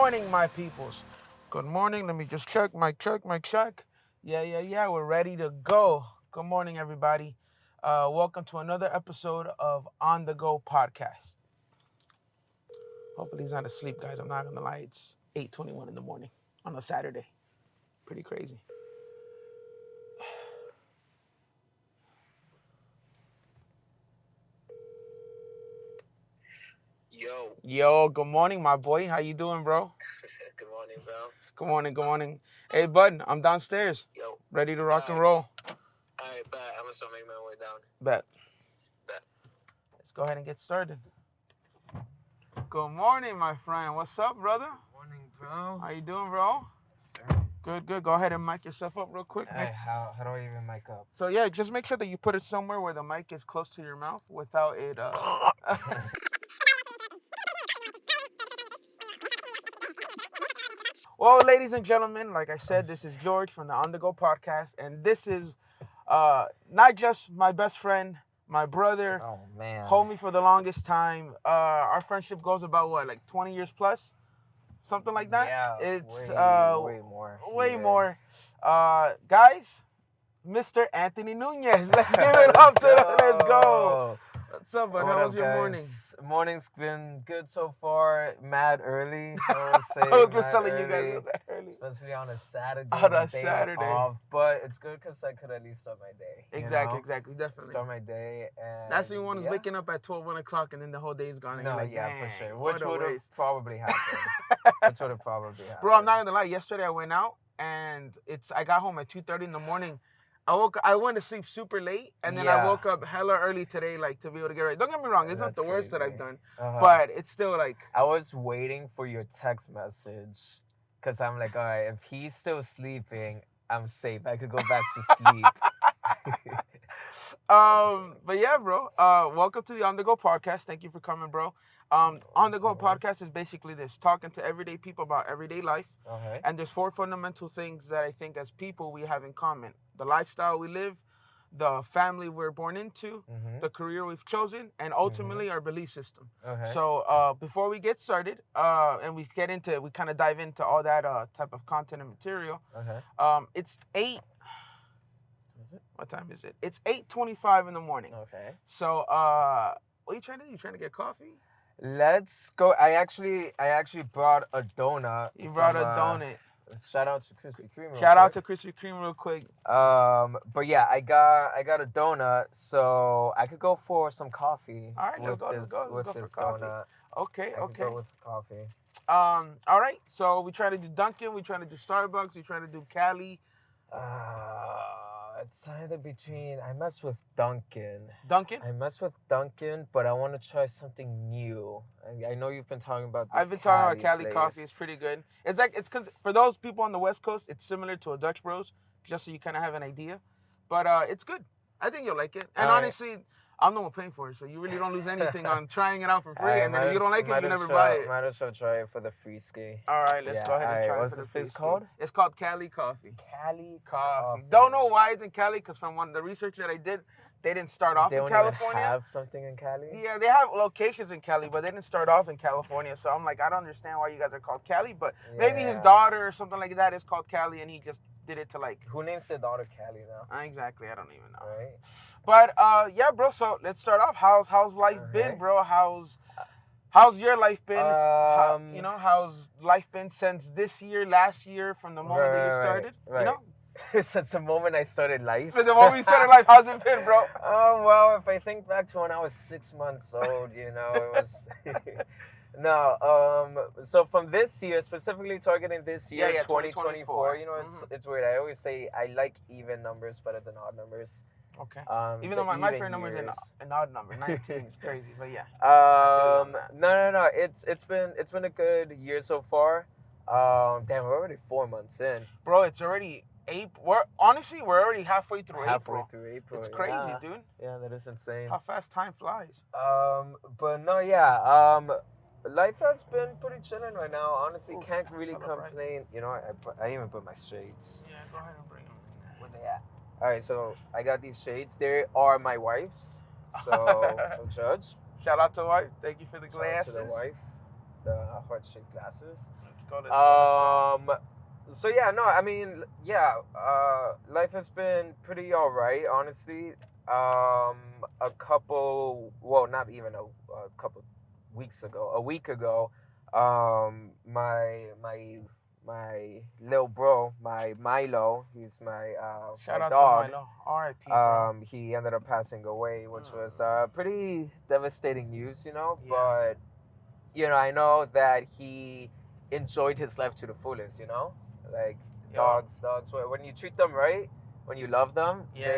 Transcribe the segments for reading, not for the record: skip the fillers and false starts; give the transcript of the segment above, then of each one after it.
morning, my peoples. Good morning. Let me just check. My check. Yeah. We're ready to go. Good morning, everybody. Welcome to another episode of On the Go podcast. Hopefully he's not asleep, guys. I'm not gonna lie. It's 8:21 in the morning on a Saturday. Pretty crazy. Yo, good morning, my boy. How you doing, bro? Good morning, bro. Good morning. Hey, bud, I'm downstairs. Yo. Ready to rock and roll. Alright, bet. I'm gonna start making my way down. Bet. Bet. Let's go ahead and get started. Good morning, my friend. What's up, brother? Morning, bro. How you doing, bro? Yes, sir. Good. Go ahead and mic yourself up real quick. Hey, how do I even mic up? So yeah, just make sure that you put it somewhere where the mic is close to your mouth without it. Well, ladies and gentlemen, like I said, this is George from the On the Go podcast, and this is not just my best friend, my brother, Oh man. homie for the longest time. Our friendship goes about what, like 20 years plus, something like that. Yeah. It's way more. way even. more. Guys, Mr. Anthony Nunez. Let's give it up to him. Let's go. What's up, bud? How was your morning? Morning's been good so far. Mad early. I was just telling you guys it was that early. Especially on a Saturday. On a day Saturday. Off, but it's good because I could at least start my day. Exactly, definitely. Start my day. And that's when one is waking up at 12, 1 o'clock, and then the whole day is gone. And no, you're like, yeah, for sure. what Which a would have waste. probably happened. Bro, I'm not gonna lie. Yesterday I went out, and I got home at 2:30 in the morning. I went to sleep super late, and then I woke up hella early today, like, to be able to get ready. Don't get me wrong, it's not the worst that I've done, but it's still like... I was waiting for your text message, because I'm like, all right, if he's still sleeping, I'm safe. I could go back to sleep. But yeah, bro, welcome to the On The Go podcast. Thank you for coming, bro. On The Go podcast is basically this, talking to everyday people about everyday life. Okay. And there's 4 fundamental things that I think as people we have in common: the lifestyle we live, the family we're born into, the career we've chosen, and ultimately our belief system. Okay. So before we get started, and we kind of dive into all that type of content and material. Okay. It's 8. What time is it? It's 8:25 in the morning. Okay. So what are you trying to do? You trying to get coffee? Let's go. I actually brought a donut. You brought a donut. Shout out to Krispy Kreme. Shout out to Krispy Kreme real quick. But yeah, I got a donut, so I could go for some coffee. All right, let's go with for this coffee. donut. Okay. I could go with coffee. All right. So we try to do Dunkin'. We try to do Starbucks. We try to do Cali. It's either between. I mess with Dunkin'. Dunkin'? I mess with Dunkin', but I want to try something new. I know you've been talking about this. I've been talking about Cali place. coffee. It's pretty good. It's for those people on the West Coast, it's similar to a Dutch Bros, just so you kind of have an idea. But it's good. I think you'll like it. And honestly, I'm the one paying for it, so you really don't lose anything on trying it out for free. And then if you don't like it, you never buy it. Might as well try it for the free ski. All right, let's go ahead and try it. What's this place called? It's called Cali Coffee. Cali Coffee. Don't know why it's in Cali, because from the research that I did, they didn't start off in California. They have something in Cali? Yeah, they have locations in Cali, but they didn't start off in California. So I'm like, I don't understand why you guys are called Cali, but maybe his daughter or something like that is called Cali, and he just did it to like... Who names their daughter Cali now? Exactly, I don't even know. Right. But yeah, bro. So let's start off. How's life been, bro? How's your life been? How's life been since this year, last year, from the moment that you started? Right. You know? Since the moment I started life. Since the moment you started life, how's it been, bro? Oh, well, if I think back to when I was 6 months old, it was... No, so from this year, specifically targeting this year, 2024, it's weird. I always say I like even numbers better than odd numbers. Okay. Even though my favorite number is an odd number, 19 is crazy, but yeah. No. It's been a good year so far. Damn, we're already 4 months in. Bro, it's already April. We're already halfway through April. Halfway through April. It's crazy, dude. Yeah, that is insane. How fast time flies. But no, yeah. Life has been pretty chilling right now. Honestly, can't really complain. I even put my shades. Yeah, go ahead and bring them in there. Where they at? All right, so I got these shades. They are my wife's, so don't judge. Shout out to the wife. Thank you for the glasses. Shout out to the wife. the heart-shaped glasses. Let's go. Let's go. Let's go. So yeah, no, I mean, yeah, life has been pretty all right, honestly. A couple, well, not even a couple weeks ago, a week ago, my little bro, my Milo, he's Shout my out to dog. Milo. R.I.P. Bro. He ended up passing away, which was pretty devastating news, you know. Yeah. But I know that he enjoyed his life to the fullest, you know. Like Yo. dogs. When you treat them right, when you love them, Yeah.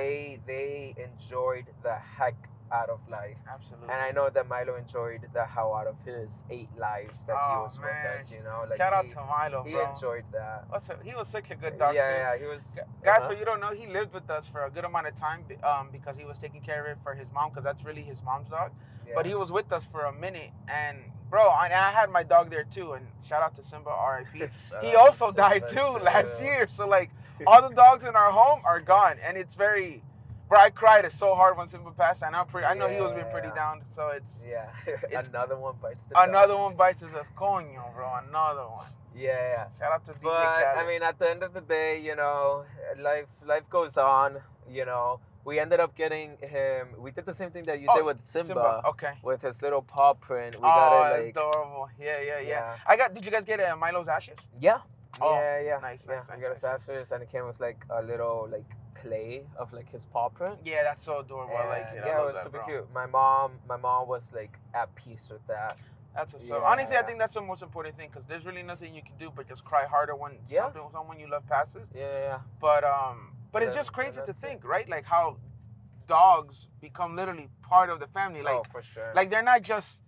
they enjoyed the heck out of life. Absolutely. And I know that Milo enjoyed the hell out of his 8 lives that he was with us, you know. Like shout out to Milo, he bro. enjoyed that. He was such a good dog too. Yeah, he was. Guys, for you don't know, he lived with us for a good amount of time because he was taking care of it for his mom, because that's really his mom's dog. Yeah. But he was with us for a minute, and bro, I had my dog there too. And shout out to Simba, R.I.P. He also died too last year. So like, all the dogs in our home are gone, and it's very. Bro, I cried so hard when Simba passed, and I know he was being pretty down. So it's another one bites the another dust. one bites us, coño, bro. Another one. Yeah. Shout out to DJ But Khaled. I mean, at the end of the day, you know, life goes on. You know, we ended up getting him. We did the same thing that you did with Simba. Okay. With his little paw print. We got it like. That's adorable. Yeah. Did you guys get Milo's ashes? Yeah. Oh, yeah. Nice. We got his ashes, and it came with like a little like clay of like his paw print. Yeah, that's so adorable. I like it. Yeah, it was super cute. My mom was like at peace with that. That's honestly, I think that's the most important thing, because there's really nothing you can do but just cry harder when someone you love passes. Yeah. But it's just crazy to think, right? Like how dogs become literally part of the family. Like, for sure. Like they're not just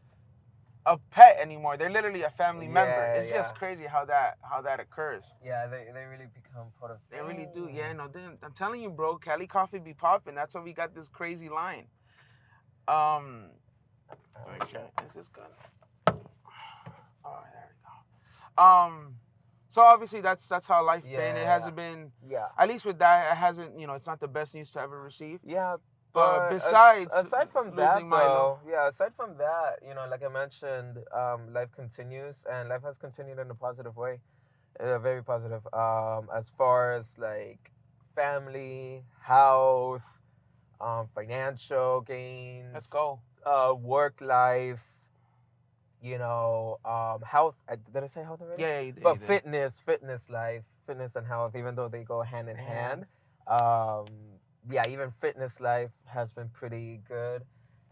a pet anymore. They're literally a family member. It's just crazy how that occurs. Yeah, they really become part of. They really do. Yeah, no, I'm telling you, bro. Cali Coffee be popping. That's why we got this crazy line. Okay, is this good? Oh, there we go. So obviously that's how life been. It hasn't been. Yeah. At least with that, it hasn't. It's not the best news to ever receive. Yeah. But besides, aside from that, though, aside from that, like I mentioned, life continues, and life has continued in a positive way, very positive. As far as like family, health, financial gains. Let's go. Work life. Health. Did I say health already? Yeah, you did. But fitness life, fitness and health, even though they go hand in hand. Even fitness life has been pretty good,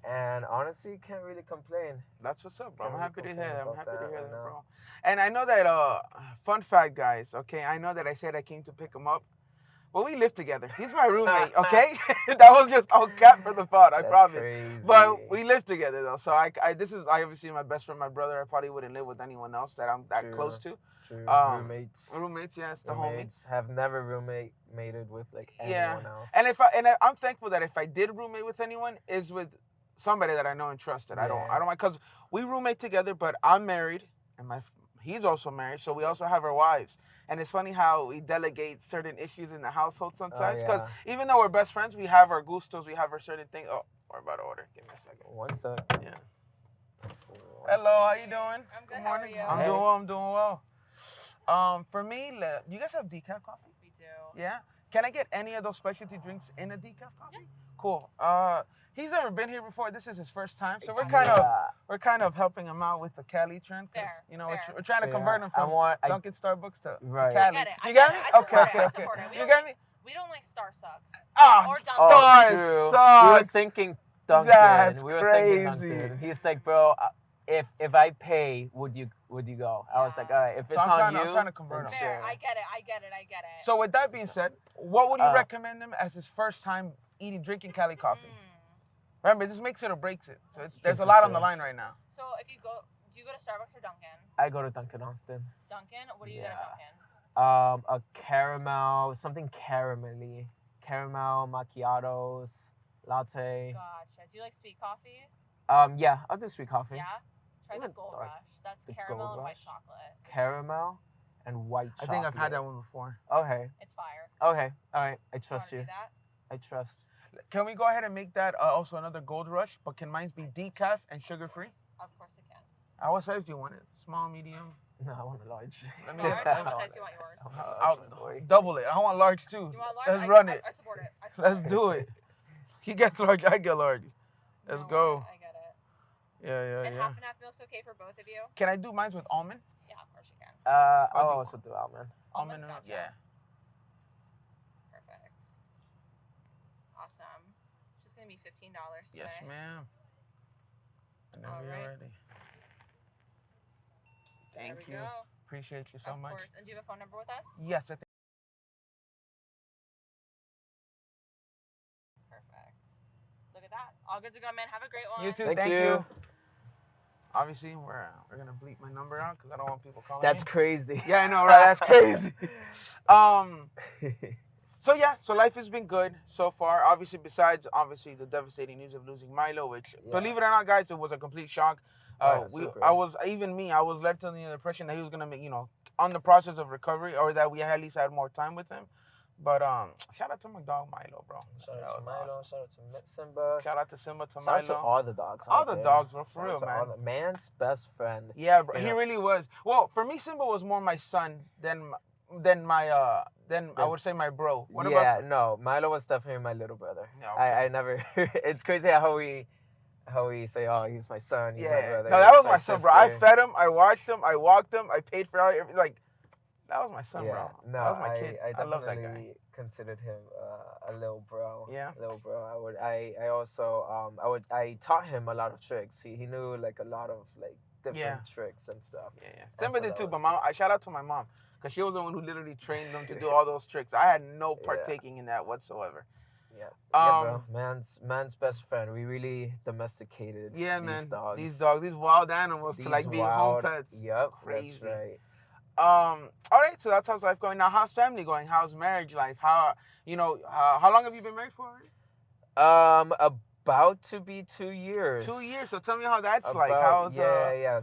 and honestly, can't really complain. That's what's up, bro. I'm happy to hear that. Bro. And I know that, fun fact, guys, okay, I know that I said I came to pick him up. Well, we live together. He's my roommate, okay? That was just all cap for the thought, I promise. Crazy. But we live together, though. So this is obviously my best friend, my brother. I probably wouldn't live with anyone else that I'm that close to. True. Roommates, yeah, it's the homies. Have never roommated with like anyone else. And I'm thankful that if I did roommate with anyone, is with somebody that I know and trusted. I don't mind, because we roommate together, but I'm married and he's also married, so we also have our wives. And it's funny how we delegate certain issues in the household sometimes, because even though we're best friends, we have our gustos, we have our certain things. Oh, we're about to order. Give me a second. One sec. Yeah. Hello, how you doing? I'm good. Good morning. How are you? I'm doing well. For me, you guys have decaf coffee? We do. Yeah. Can I get any of those specialty drinks in a decaf coffee? Yeah. Cool. He's never been here before. This is his first time, so we're kind of helping him out with the Cali trend, because we're trying to convert him from Dunkin' Starbucks to Cali. I get it. You got me? I Okay. support it. You got me? We don't like Star Sucks. Or Star Sucks. We were thinking Dunkin'. That's thinking crazy. Dunkin'. He's like, bro, if I pay, would you go? I was like, all right, if it's on you, I'm trying to convert him. Fair. I get it. So with that being said, what would you recommend him as his first time drinking Cali coffee? Remember, this makes it or breaks it. So there's a lot on the line right now. So do you go to Starbucks or Dunkin'? I go to Dunkin' often. Dunkin'? What do you get at Dunkin'? A caramel, something caramelly. Caramel, macchiatos, latte. Gotcha. Do you like sweet coffee? Yeah, I'll do sweet coffee. Yeah? Try the Gold Rush. That's caramel and white chocolate. Caramel and white chocolate. I think I've had that one before. Okay. It's fire. Okay. All right. I trust you. Do that? I trust. Can we go ahead and make that also another Gold Rush, but can mine be decaf and sugar-free? Of course it can. What size do you want it? Small, medium? No, I want a large. Let me Large? get. What size do you want yours? I'll double it. I want large too. You want large? Let's run it. I support it. I support Let's do it. He gets large. I get large. Let's go. I get it. Yeah. And half and half milk's okay for both of you? Can I do mine with almond? Yeah, of course you can. I'll also do almond. Almond, Gotcha. yeah. Perfect. Awesome. Just gonna be $15 today. Yes, ma'am. Whenever All you're right. ready. Thank There we you. go. Appreciate you so Of much. course. And do you have a phone number with us? Yes, I think. Perfect. Look at that. All good to go, man. Have a great one. You too. Thank Thank you. you. Obviously, we're gonna bleep my number out because I don't want people calling That's me. crazy. Yeah, I know, right? That's crazy. So yeah, so life has been good so far. Obviously, besides the devastating news of losing Milo, which believe it or not, guys, it was a complete shock. I was led to the impression that he was gonna make, on the process of recovery, or that we at least had more time with him. But shout out to my dog Milo, bro. Shout out to Milo. Awesome. Shout out to Simba. Shout out to Simba, to Shout Milo. out to all the dogs. All the dogs, bro, for real, man. Man's best friend. Yeah, bro, he really was. Well, for me, Simba was more my son than I would say my bro. No, Milo was definitely my little brother. Yeah, okay. I never. It's crazy how we say, oh, he's my son, he's my brother. No, that was my son, bro. I fed him, I watched him, I walked him, I paid for everything. Like, that was my son, bro. No, that was my kid. I love that guy. Considered him a little bro. Yeah. Little bro. I taught him a lot of tricks. He knew like a lot of like different tricks and stuff. Yeah. Simba did too, but I shout out to my mom because she was the one who literally trained them to do all those tricks. I had no partaking in that whatsoever. Yeah. Bro. Man's best friend. We really domesticated. Yeah, these dogs. These wild animals to like be home pets. Yep. Crazy. That's right. All right, so that's how's life going. Now, how's family going? How's marriage life? How long have you been married for already? About to be 2 years. 2 years. So tell me how that's like. How's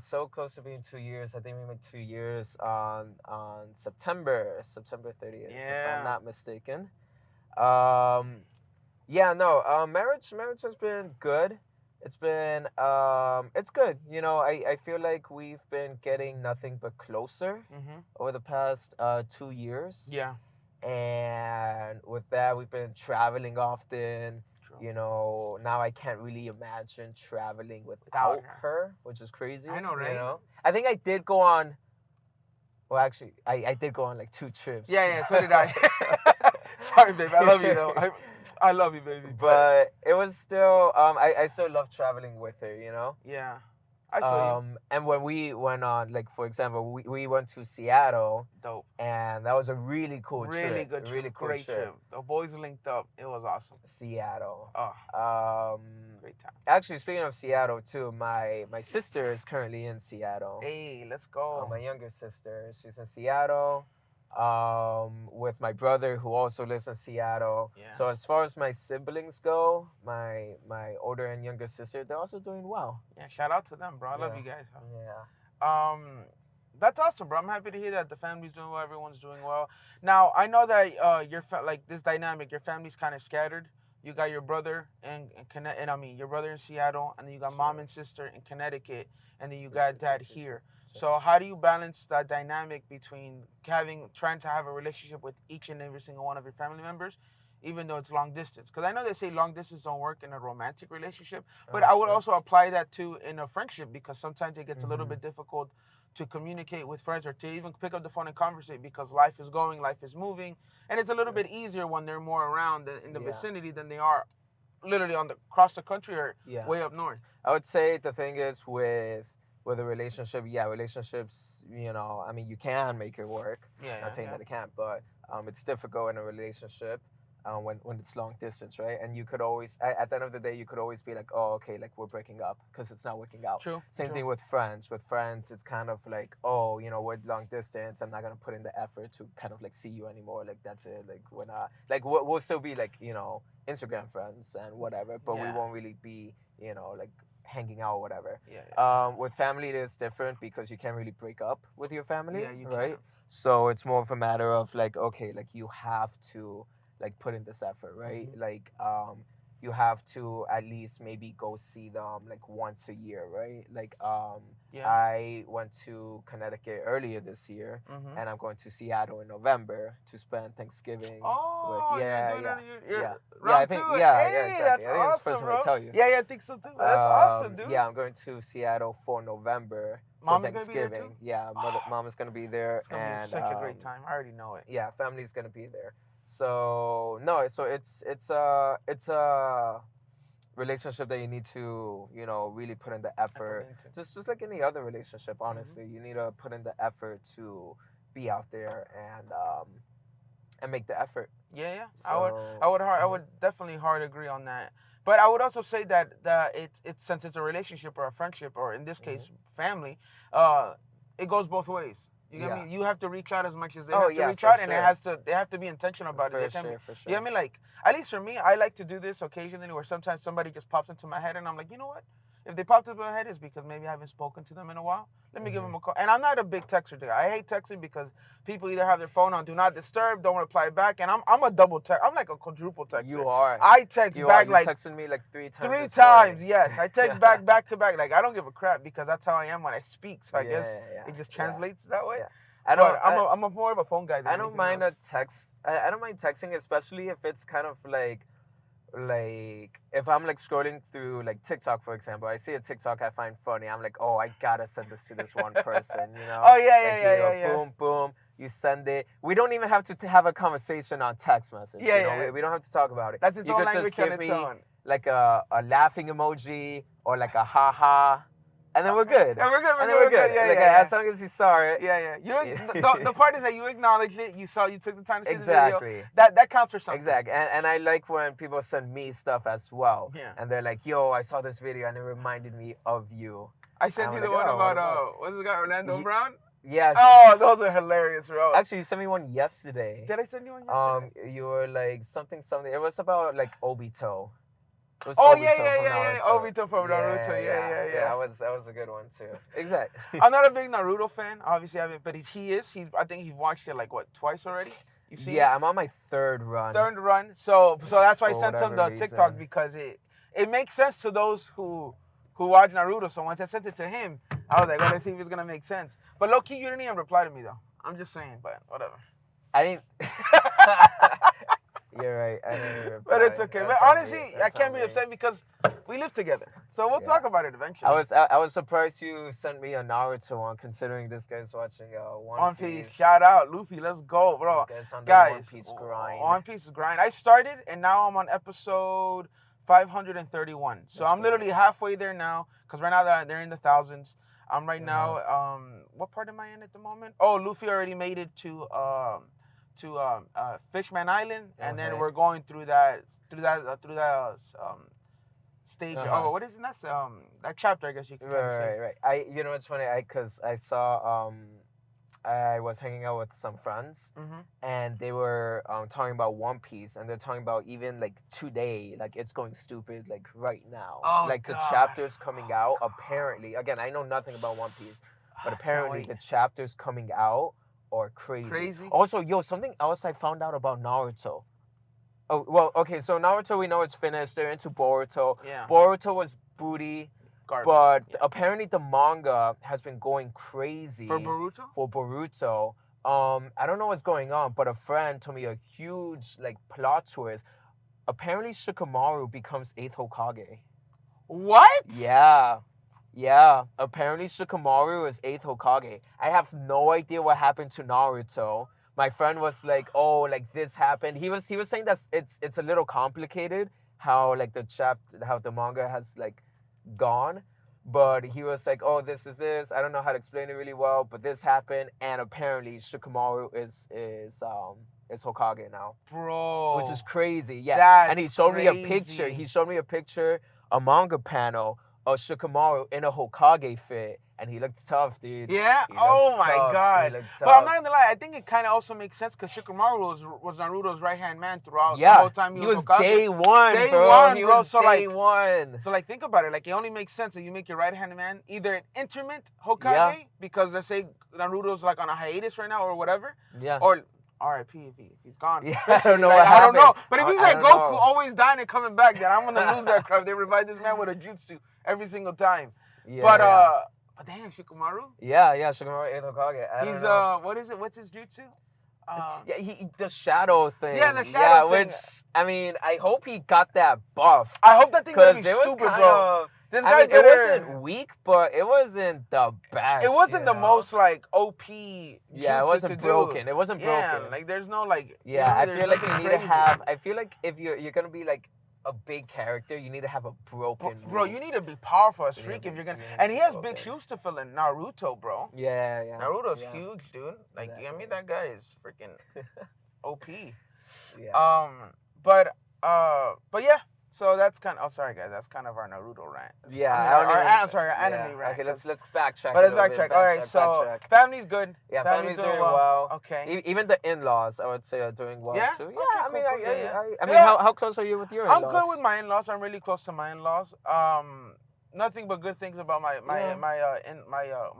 so close to being 2 years. I think we make 2 years on September 30th. Yeah. If I'm not mistaken. Marriage has been good. It's been it's good. I feel like we've been getting nothing but closer over the past 2 years. Yeah. And with that, we've been traveling often. True. Now I can't really imagine traveling without her, which is crazy. I know, right? I think I did go on. Well, actually, I did go on like 2 trips. Yeah, so did I. Sorry, babe. I love you, though. I love you, baby. But it was still, I still love traveling with her, Yeah. I feel you. And when we went on, like, for example, we went to Seattle. Dope. And that was a really cool trip. Really good trip. Really cool Great trip. The boys linked up. It was awesome. Seattle. Great time. Actually, speaking of Seattle, too, my sister is currently in Seattle. Hey, let's go. My younger sister. She's in Seattle. With my brother who also lives in Seattle. Yeah. So as far as my siblings go, my older and younger sister, they're also doing well. Yeah, shout out to them, bro. I love you guys. Yeah. That's awesome, bro. I'm happy to hear that the family's doing well, everyone's doing well. Now, I know that like this dynamic, your family's kind of scattered. You got your brother your brother in Seattle, and then you got mom and sister in Connecticut, and then you got dad here. So how do you balance that dynamic between trying to have a relationship with each and every single one of your family members, even though it's long distance? Because I know they say long distance don't work in a romantic relationship, but I would also apply that to in a friendship, because sometimes it gets a little bit difficult to communicate with friends or to even pick up the phone and conversate, because life is moving, and it's a little bit easier when they're more around in the vicinity than they are literally across the country or way up north. I would say the thing is with a relationship, relationships, I mean, you can make it work. Not saying that it can't, but it's difficult in a relationship when it's long distance, right? And you could always, at the end of the day, you could always be like, oh, okay, like we're breaking up because it's not working out. True. Same thing with friends. With friends, it's kind of like, oh, we're long distance. I'm not gonna put in the effort to kind of like see you anymore. Like that's it. Like we're not, like we'll still be like Instagram friends and whatever, but we won't really be like hanging out or whatever. With family, it is different because you can't really break up with your family, right? Can't. So it's more of a matter of like, okay, like you have to like put in this effort, right? Like you have to at least maybe go see them like once a year, right? Like I went to Connecticut earlier this year, and I'm going to Seattle in November to spend Thanksgiving. Oh, with, you're doing yeah. round I think two. yeah, Hey, exactly. that's I think it's the awesome, first time bro. I tell you. Yeah, I think so too. That's awesome, dude. Yeah, I'm going to Seattle for November for Mom's gonna be there Thanksgiving. too? Yeah, mom is gonna be there, It's gonna be such a great time. I already know it. yeah, family's gonna be there. So no, so it's a relationship that you need to really put in the effort. Just like any other relationship, honestly, you need to put in the effort to be out there and make the effort. Yeah. So, I would definitely hard agree on that. But I would also say that it's since it's a relationship or a friendship or in this case family, it goes both ways. You get me? You have to reach out as much as they have to reach out, and they have to be intentional about it. For sure. You get me? Like, at least for me, I like to do this occasionally where sometimes somebody just pops into my head and I'm like, you know what? If they popped into my head, it's because maybe I haven't spoken to them in a while. Let me give them a call. And I'm not a big texter dude. I hate texting because people either have their phone on do not disturb, don't reply back, and I'm a double text. I'm like a quadruple texter. You are. I text back you like texted me like 3 times. 3 times, yes. I text back to back. Like I don't give a crap because that's how I am when I speak. So I guess it just translates that way. Yeah. I'm more of a phone guy. Than I don't mind else. a text. I don't mind texting, especially if it's kind of like if I'm like scrolling through like TikTok, for example. I see a TikTok I find funny. I'm like, oh, I gotta send this to this one person, Oh yeah. Boom, boom. You send it. We don't even have to have a conversation on text message. We don't have to talk about it. That's its you own could language just give on its me own. like a laughing emoji or like a ha. And then we're good. We're good. As long as you saw it. Yeah. The part is that you acknowledged it. You took the time to see the Exactly. video. That counts for something. Exactly. And I like when people send me stuff as well. Yeah. And they're like, yo, I saw this video and it reminded me of you. I sent you the one about what's the guy, Orlando Brown? Yes. Oh, those are hilarious, bro. Actually, you sent me one yesterday. Did I send you one yesterday? You were like something. It was about like Obito. Oh yeah. Obito from Naruto. Yeah. That was a good one too. Exactly. I'm not a big Naruto fan, obviously. But he is. I think he's watched it like twice already. You've seen it? I'm on my third run. So that's why I sent him the TikTok because it makes sense to those who watch Naruto. So once I sent it to him, I was like, let's see if it's gonna make sense. But low key, you didn't even reply to me though. I'm just saying, but whatever. I didn't. You're right. I didn't reply. But it's okay. But honestly, I can't be upset because we live together. So we'll talk about it eventually. I was surprised you sent me a Naruto one, considering this guy's watching One Piece. Shout out, Luffy. Let's go, bro. Guys, One Piece grind. One Piece grind. I started, and now I'm on episode 531. So I'm literally halfway there now. Because right now they're in the thousands. I'm right now. What part am I in at the moment? Oh, Luffy already made it to Fishman Island, and then we're going through that stage. Oh, what is it? That's that chapter, I guess you can say. Right. You know what's funny? Because I saw I was hanging out with some friends, and they were talking about One Piece, and they're talking about even like today, like it's going stupid, like right now. Oh, like the chapters coming out. Apparently, again, I know nothing about One Piece, but apparently the chapters coming out are crazy. Also, something else I found out about Naruto. Oh, well, okay, so Naruto, we know it's finished. They're into Boruto. Yeah. Boruto was booty. Garbage. But apparently the manga has been going crazy. For Boruto? I don't know what's going on, but a friend told me a huge like plot twist. Apparently Shikamaru becomes 8th Hokage. What? Yeah. Apparently Shikamaru is 8th Hokage. I have no idea what happened to Naruto. My friend was like, "Oh, like this happened." He was saying that it's a little complicated how like how the manga has like gone, but he was like, "Oh, this is this. I don't know how to explain it really well, but this happened, and apparently Shikamaru is Hokage now, bro, which is crazy." Yeah, and he showed me a picture. He showed me a picture, a manga panel of Shikamaru in a Hokage fit, and he looked tough, dude. Yeah. Oh my god. But I'm not gonna lie. I think it kind of also makes sense because Shikamaru was Naruto's right hand man throughout the whole time he was Hokage. Day one, bro. So like, think about it. Like, it only makes sense that you make your right hand man either an interment Hokage because let's say Naruto's like on a hiatus right now or whatever. Yeah. Or R.I.P. if he's gone. Yeah, I don't know like, what I don't know. happened. But if he's I like don't Goku, know. always dying and coming back, then I'm gonna lose that crap. They revive this man with a jutsu every single time. Yeah, but yeah. but damn, Shikamaru. Yeah, Shikamaru Edo Kage. I don't He's know. what is it? What's his jutsu? Yeah, the shadow thing. Yeah, the shadow thing. Which, I mean, I hope he got that buff. I hope that thing better be Because it was stupid, kind bro. of. This guy It wasn't weak, but it wasn't the best. It wasn't the know? most like OP. Yeah, it wasn't broken. It wasn't broken. Yeah, like there's no like. Yeah, I feel like you need to crazy. have. I feel like if you're gonna be like a big character, you need to have a broken. Bro, you need to be powerful as freak if you're gonna. And he has big shoes to fill in. Naruto, bro. Yeah. Naruto's huge, dude. Like, you know what I mean? That guy is freaking OP. Yeah. But yeah. So that's kind of. Oh, sorry, guys. That's kind of our Naruto rant. Yeah. I'm sorry, our anime rant. Okay, let's backtrack. But let's backtrack. All right, so family's good. Yeah, family's doing well. Okay. Even the in-laws, I would say, are doing well Yeah? too. Okay, Yeah, cool, cool. I mean, how close are you with your in-laws? I'm good with my in-laws. I'm really close to my in-laws. Nothing but good things about my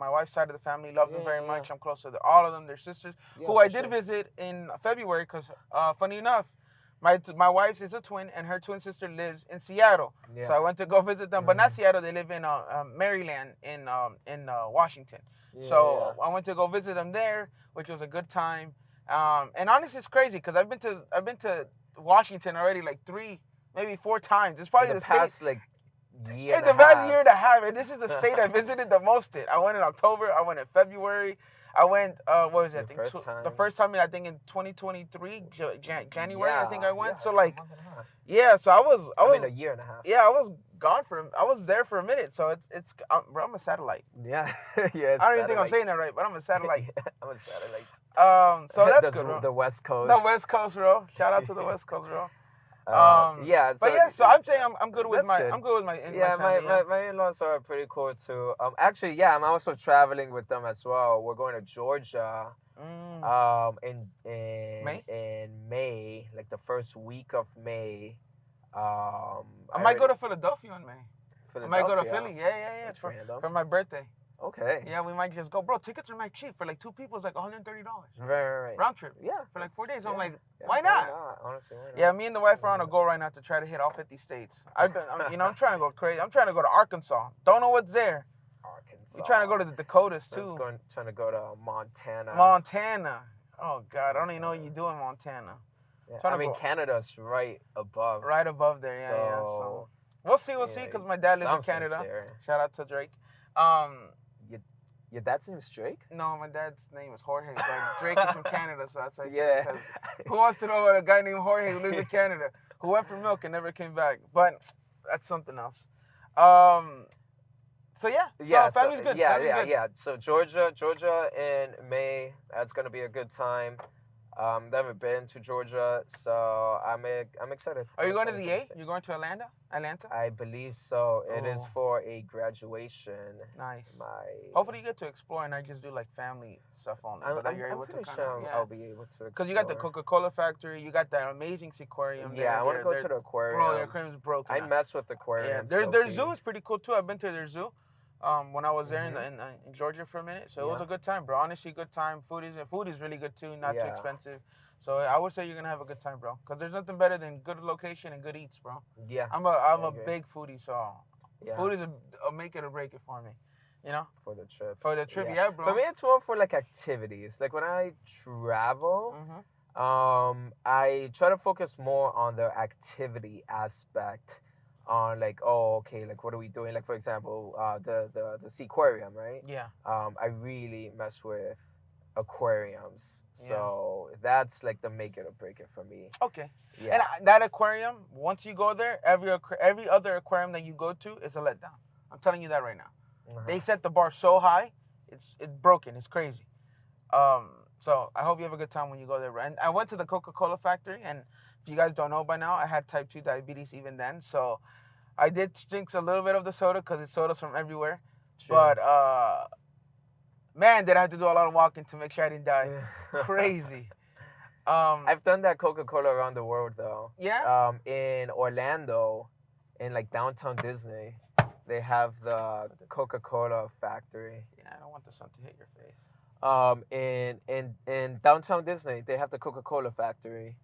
wife's side of the family. Love them very much. I'm close to all of them. Their sisters, who I did visit in February, because funny enough, my wife's is a twin, and her twin sister lives in Seattle. Yeah. So I went to go visit them, but not Seattle. They live in Maryland, in Washington. So I went to go visit them there, which was a good time. And honestly, it's crazy because I've been to Washington already like 3, maybe 4 times. It's probably the past state, like year. It's the past year and a half, and this is the state I visited the most. I went in October. I went in February. I went, what was it? The first time, I think in 2023, January, I think I went. So like, so I was a year and a half. Yeah, I was there for a minute. So bro, I'm a satellite. Yeah, yeah. I don't even think I'm saying that right, but I'm a satellite. I'm a satellite. So that's good, bro. The West Coast. The West Coast, bro. Shout out to the West Coast, bro. So I'm saying I'm good with my family. My in-laws are pretty cool too. Actually, I'm also traveling with them as well. We're going to Georgia. In May, like the first week of May. I might go to Philadelphia in May. I might go to Philly. Yeah. For my birthday. Okay. Yeah, we might just go. Bro, tickets are not cheap. For like 2 people, it's like $130. Right. Round trip. Yeah. For like 4 days. I'm like, why not? Honestly, why not? Yeah, me and the wife are on a go right now to try to hit all 50 states. I'm trying to go crazy. I'm trying to go to Arkansas. Don't know what's there. Arkansas. We're trying to go to the Dakotas too. Trying to go to Montana. Oh God, I don't even know what you do in Montana. Yeah. Canada's right above. Right above there, yeah. So we'll see, because my dad lives in Canada. There. Shout out to Drake. Your dad's name is Drake? No, my dad's name is Jorge, but Drake is from Canada, so that's why I said because who wants to know about a guy named Jorge who lives in Canada, who went for milk and never came back? But that's something else. So family's good. Yeah. So Georgia in May, that's gonna be a good time. Never been to Georgia, so I'm excited. Are you going to the A? You're going to Atlanta? I believe so. It is for a graduation. Nice. Hopefully you get to explore and not just do like family stuff only. I'm pretty sure I'll be able to explore. Because you got the Coca-Cola factory, you got that amazing aquarium. Yeah, I want to go to the aquarium. Bro, the aquarium's broken. I mess with the aquarium. Yeah, their zoo is pretty cool too. I've been to their zoo. When I was there in Georgia for a minute, so it was a good time, bro. Honestly, good time. Food is really good too, not too expensive. So I would say you're gonna have a good time, bro. Cause there's nothing better than good location and good eats, bro. Yeah. I'm a big foodie, so food is a make it or break it for me. You know. For the trip. Yeah, bro. For me, it's more for like activities. Like when I travel, I try to focus more on the activity aspect. On like, like what are we doing? Like for example, the Seaquarium, right? Yeah. I really mess with aquariums, so that's like the make it or break it for me. Okay. Yeah. And that aquarium, once you go there, every other aquarium that you go to is a letdown. I'm telling you that right now. They set the bar so high, it's broken. It's crazy. So I hope you have a good time when you go there. And I went to the Coca-Cola factory, and if you guys don't know by now, I had type 2 diabetes even then, so I did drink a little bit of the soda because it's sodas from everywhere. True. But, man, did I have to do a lot of walking to make sure I didn't die. Crazy. I've done that Coca-Cola around the world, though. Yeah? In Orlando, in, like, downtown Disney, they have the Coca-Cola factory. Yeah, I don't want the sun to hit your face. In downtown Disney, they have the Coca-Cola factory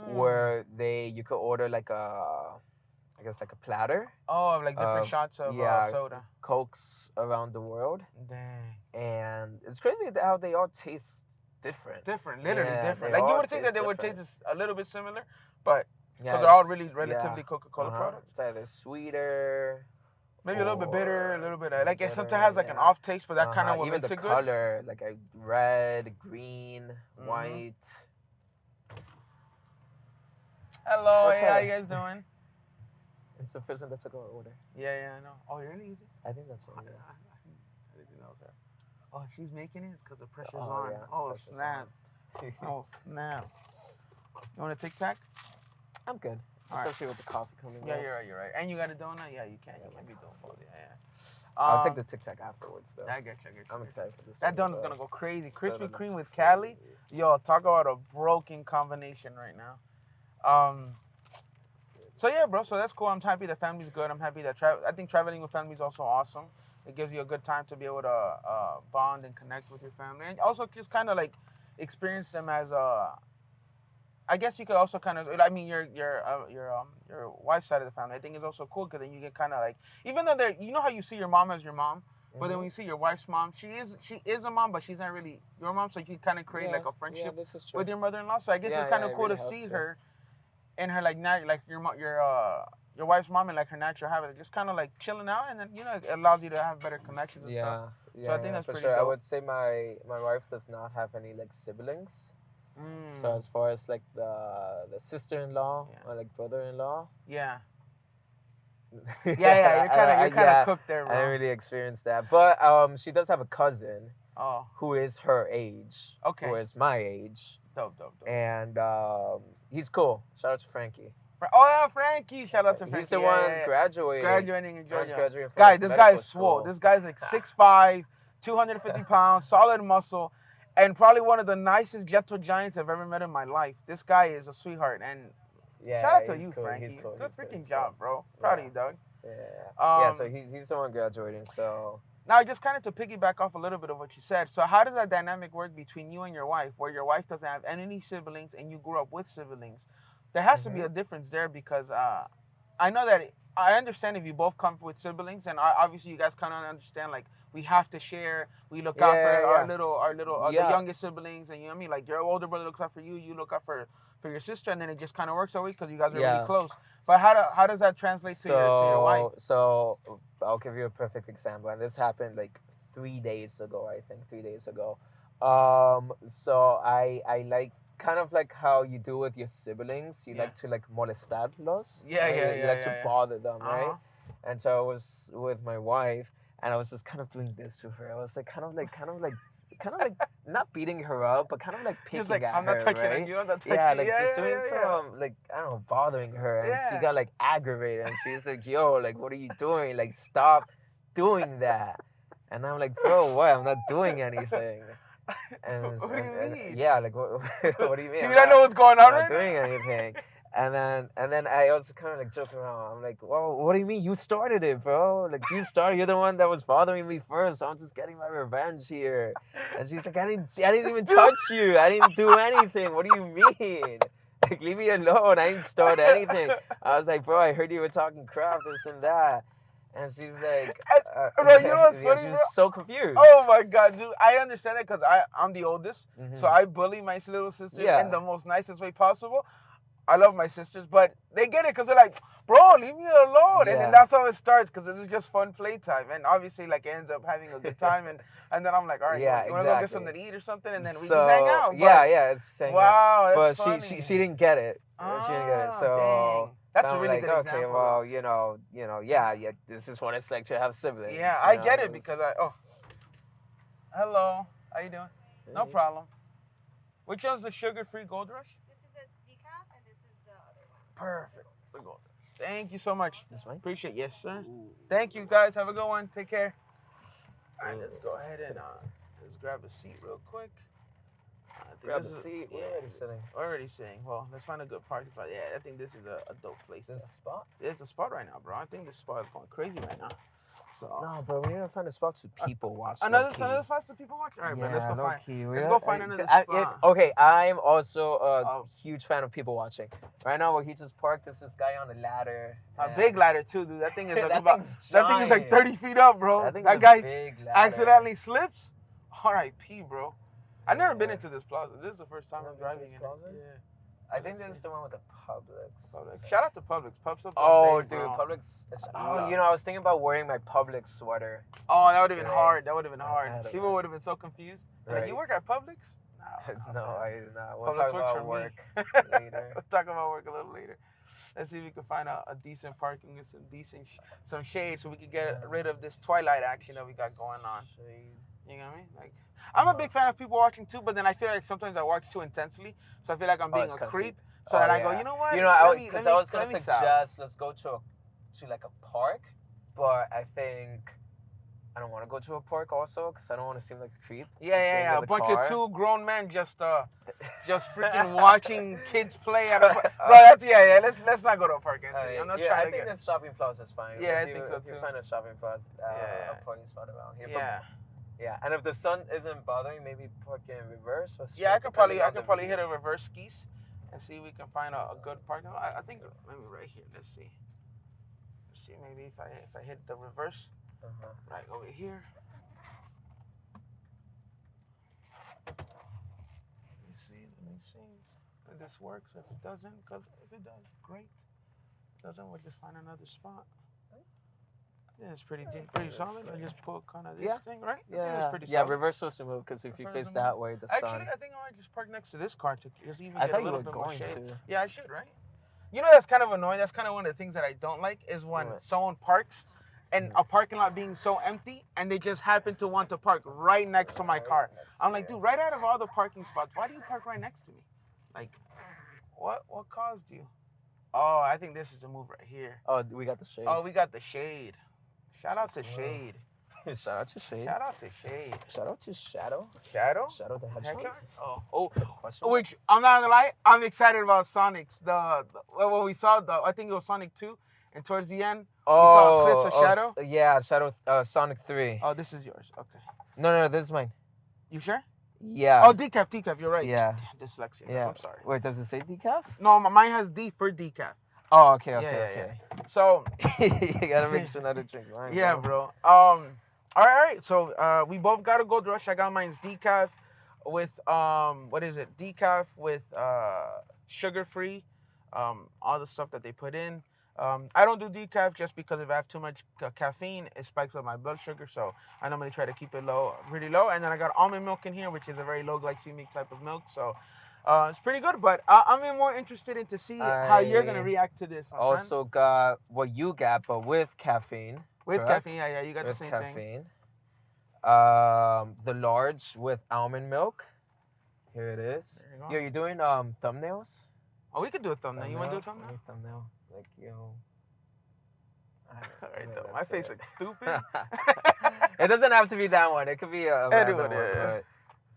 where you could order like I guess like a platter. Oh, like different of shots of yeah soda. Cokes around the world, Dang. and it's crazy how they all taste different. Different, literally Yeah, different. they Like you all would think that taste they would different. taste a little bit similar, but Yeah, because they're all it's- really relatively yeah, Coca-Cola products. It's either sweeter, Maybe a little bit bitter, a little bit like it bitter, sometimes has like an yeah. off taste, but that kind of what Even makes the it good. color, like a red, green, white. Hello, What's hey, how that? you guys doing? It's the person that took our order. Yeah, I know. Oh, really? Is it? I think that's I right. didn't think that was her. Oh, she's making it because the pressure's Oh, on. yeah, Oh, pressure's snap. Oh, snap. You want a Tic Tac? I'm good, All right. especially with the coffee coming. Yeah, out. you're right. And you got a donut? Yeah, you can. You can be doing both. Yeah. I'll take the Tic Tac afterwards, though. I get you. I'm excited for this. That one, donut's but gonna go crazy. Krispy donut's Kreme with crazy. Cali. Yo, talk about a broken combination right now. So yeah, bro. So that's cool. I'm happy that family's good. I'm happy that I think traveling with family is also awesome. It gives you a good time to be able to bond and connect with your family, and also just kind of like experience them as I guess you could also kind of. I mean, your wife's side of the family. I think is also cool because then you get kind of like, even though they're, you know how you see your mom as your mom, but then when you see your wife's mom, she is a mom, but she's not really your mom. So you kind of create like a friendship with your mother-in-law. So I guess it's kind of cool to see her and her like your wife's mom and like her natural habit, just kind of like chilling out, and then it allows you to have better connections and stuff. Yeah, So I think that's for pretty sure. dope. I would say my wife does not have any like siblings. So as far as like the sister-in-law or like brother-in-law, yeah, you're kind of cooked there, bro. I didn't really experience that, but she does have a cousin who is her age, who is my age. Dope. And he's cool. Shout out to Frankie. Oh, Frankie! Shout out to Frankie. He's the one graduating in Georgia. Guys, this guy is swole. This guy's like 6'5", 250 pounds, solid muscle, and probably one of the nicest gentle giants I've ever met in my life. This guy is a sweetheart, and shout out to you, cool. Frankie. Cool. Good freaking job, bro. Proud of you, dog. Yeah. So he's the one graduating. So now, just kind of to piggyback off a little bit of what you said. So how does that dynamic work between you and your wife, where your wife doesn't have any siblings and you grew up with siblings? There has to be a difference there because I know that I understand if you both come with siblings, and obviously you guys kind of understand like we have to share. We look out for our little the youngest siblings, and you know what I mean. Like your older brother looks out for you, you look out for your sister, and then it just kind of works always because you guys are really close. But how does that translate to your wife? So I'll give you a perfect example, and this happened like 3 days ago. I think 3 days ago. So I like. Kind of like how you do with your siblings, you like to like molestarlos. You like to bother them, right? And so I was with my wife, and I was just kind of doing this to her. I was like kind of like not beating her up, but kind of like picking at her. I'm not touching right? you. I'm not touching like just doing some like I don't know, bothering her, and she got like aggravated, and she's like, "Yo, like what are you doing? Like stop doing that." And I'm like, "Bro, what? I'm not doing anything." And, what do you mean? Yeah, like what do you mean? Dude, I know what's going on I'm right not doing anything. And then I also kind of like joking around. I'm like, well, what do you mean? You started it, bro. Like you started. You're the one that was bothering me first. So I'm just getting my revenge here. And she's like, I didn't even touch you. I didn't do anything. What do you mean? Like leave me alone. I didn't start anything. I was like, bro, I heard you were talking crap, this and that. And she's like, bro, you know what's funny, she bro? was so confused. Oh my god, dude! I understand it because I'm the oldest, so I bully my little sisters in the most nicest way possible. I love my sisters, but they get it because they're like, bro, leave me alone, and then that's how it starts because it's just fun playtime, and obviously like it ends up having a good time, and then I'm like, all right, you want to go get something to eat or something, and then we just hang out. But, it's hanging wow, out. that's But funny. she didn't get it. She didn't get it. So dang. That's so a really like, good okay, example. well, this is what it's like to have siblings. Yeah, I get it because hello, how you doing? No problem. Which one's the sugar-free Gold Rush? This is a decaf, and this is the other one. Perfect. The Gold Rush. Thank you so much. This one? Appreciate it. Yes, sir. Thank you, guys. Have a good one. Take care. All right, let's go ahead and let's grab a seat real quick. Grab a seat. We're already sitting. Already sitting. Well, let's find a good parking spot. Yeah, I think this is a dope place. This is the spot? It's a spot right now, bro. I think this spot is going crazy right now. So No, bro, we need to find a spot to people watch. another spot to people watch. All right, man. Let's go find. Let's go find another spot. Okay, I'm also a huge fan of people watching. Right now, where he just parked, there's this guy on a ladder. A big ladder too, dude. That thing is like that thing is like 30 feet up, bro. That guy accidentally slips. R.I.P. bro. I've never been into this plaza. This is the first time I'm driving in it. Yeah. I think this is the one with the Publix. Shout out to Publix. Pubs up. Oh, dude, Publix. Oh, you know, I was thinking about wearing my Publix sweater. Oh, that would have been hard. That would have been hard. People would have been so confused. Right. Like, you work at Publix? No, I do not. We'll Publix talk works about for work later. We'll talk about work a little later. Let's see if we can find a decent parking and some shade so we can get rid of this Twilight action that we got going on. You know what I mean? Like, I'm a big fan of people watching too, but then I feel like sometimes I watch too intensely, so I feel like I'm being a creep. So then I go, you know what? You know, because I was gonna suggest let's go to like a park, but I think I don't want to go to a park also because I don't want to seem like a creep. Yeah. A bunch of two grown men just freaking watching kids play at a park. Bro, let's not go to a park, Anthony. I'm not trying to I think the shopping plaza is fine. Yeah, I think so too. If you find a shopping plaza, a parking spot around here. Yeah, and if the sun isn't bothering, maybe park in reverse. I could probably hit a reverse skis and see if we can find a good parking lot. I think maybe right here. Let's see. Maybe if I hit the reverse, right over here. Let me see if this works. If it doesn't, if it does, great. If it doesn't, we'll just find another spot. Yeah, it's pretty solid. I just pull kind of this thing, right? Yeah, reverse supposed to move because if you face that way, the sun. Actually, I think I might just park next to this car to just even get a little bit more shade. To. Yeah, I should, right? You know, that's kind of annoying. That's kind of one of the things that I don't like is when someone parks and a parking lot being so empty and they just happen to want to park right next to my car. I'm like, dude, right out of all the parking spots, why do you park right next to me? Like, what caused you? Oh, I think this is the move right here. Oh, we got the shade. Oh, we got the shade. Shout out to Shade. Shout out to Shade. Shout out to Shade. Shout out to Shadow. Shadow? Shadow the Hedgehog? Oh. Which, I'm not gonna lie, I'm excited about Sonic's. When we saw I think it was Sonic 2, and towards the end, we saw clips of Shadow. Yeah, Shadow, Sonic 3. Oh, this is yours. Okay. No, this is mine. You sure? Yeah. Oh, decaf, you're right. Yeah. Damn, dyslexia. Yeah. I'm sorry. Wait, does it say decaf? No, mine has D for decaf. Oh, okay. So you gotta make sure not to drink wine. Yeah, bro. All right. So we both got a Gold Rush. I got mine's decaf with what is it? Decaf with sugar free, all the stuff that they put in. I don't do decaf just because if I have too much caffeine, it spikes up my blood sugar. So I normally try to keep it pretty low. And then I got almond milk in here, which is a very low glycemic type of milk. So it's pretty good. But I'm more interested in to see how you're gonna react to this. Also got what you got, but with caffeine. With caffeine, yeah, you got the same caffeine. thing. The large with almond milk. Here it is. There you're doing thumbnails? Oh, we could do a thumbnail. You want to do a thumbnail? Thumbnail. Like, All right, though. My face looks stupid. It doesn't have to be that one. It could be a anyone, but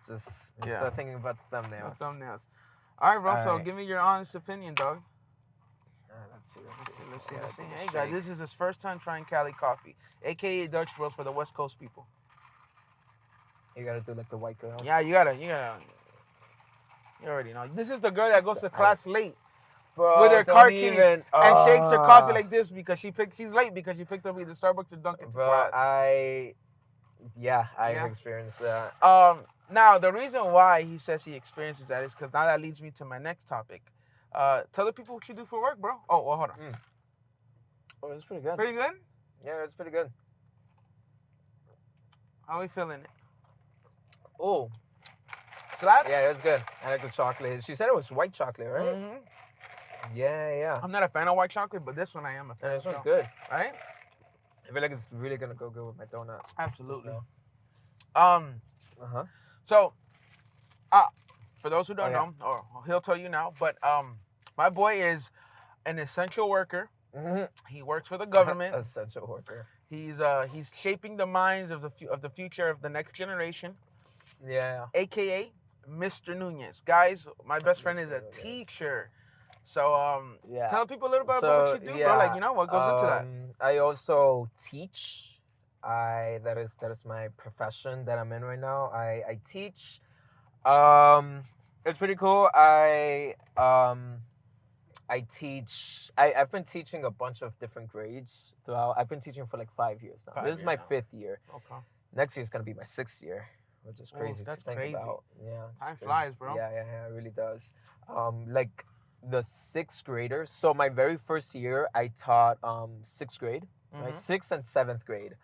just start thinking about the thumbnails. All right, bro. So give me your honest opinion, dog. Let's see. Hey, guys, this is his first time trying Cali coffee, a.k.a. Dutch Bros for the West Coast people. You gotta do like the white girls. Yeah, you gotta. You already know. This is the girl that goes to class late. Bro, with her car keys and shakes her coffee like this because she's late because she picked up either Starbucks or Dunkin' to class. I've experienced that. Now the reason why he says he experiences that is because now that leads me to my next topic. Tell the people what you do for work, bro. Oh, well, hold on. Oh, it's pretty good. Pretty good? Yeah, it's pretty good. How are we feeling it? Oh. Slap? Yeah, it's good. I like the chocolate. She said it was white chocolate, right? Mm-hmm. Yeah. I'm not a fan of white chocolate, but this one I am a fan of. This one's good. Right? I feel like it's really going to go good with my donuts. Absolutely. So. So, for those who don't know, or he'll tell you now, but my boy is an essential worker. Mm-hmm. He works for the government. Essential worker. He's shaping the minds of the future of the next generation. Yeah. AKA Mr. Nunez. Guys, my best friend is a teacher. So tell people a little bit about what you do, bro. Like, what goes into that? I also teach That is my profession that I'm in right now. I teach. It's pretty cool. I teach. I've been teaching a bunch of different grades throughout. I've been teaching for like 5 years now. This is my 5th year. Okay. Next year is gonna be my 6th year, which is crazy to think about. Yeah, time flies, bro. Yeah, it really does. Like the 6th graders. So my very first year, I taught 6th grade, right? 6th and 7th grade.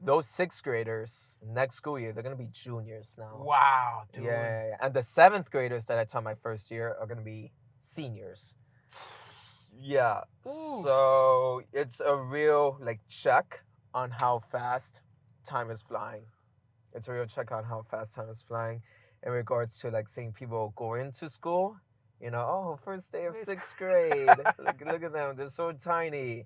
Those 6th graders next school year, they're gonna be juniors now. Wow, dude. Yeah. And the 7th graders that I taught my first year are gonna be seniors. Yeah. Ooh. So it's a real like check on how fast time is flying. It's a real check on how fast time is flying in regards to like seeing people go into school. You know, oh, first day of 6th grade. look at them, they're so tiny.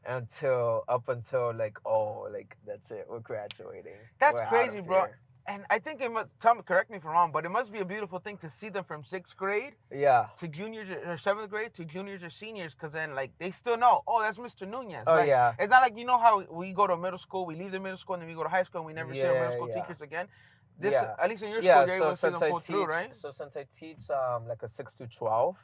Up until like, oh, like that's it, we're graduating. That's crazy, bro. And I think it must, correct me if I'm wrong, but it must be a beautiful thing to see them from 6th grade to juniors or 7th grade to juniors or seniors, because then like they still know, oh, that's Mr. Nunez. Oh, yeah. It's not like, you know how we go to middle school, we leave the middle school and then we go to high school and we never see our middle school teachers again. This, at least in your school, you're able to see them full through, right? So since I teach like a 6 to 12,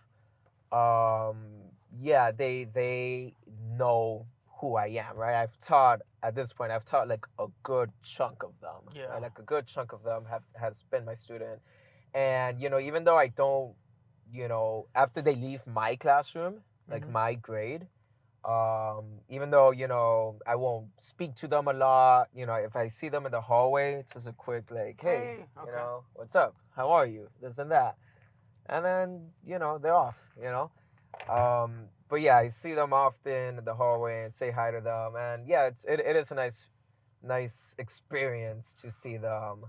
they know who I am, right? I've taught like a good chunk of them. Yeah. Right? Like a good chunk of them has been my student. And, you know, even though I don't, you know, after they leave my classroom, like my grade, even though, you know, I won't speak to them a lot, you know, if I see them in the hallway, it's just a quick like, hey, you know, what's up? How are you? This and that. And then, you know, they're off, you know. But yeah, I see them often in the hallway and say hi to them, and yeah, it is a nice experience to see them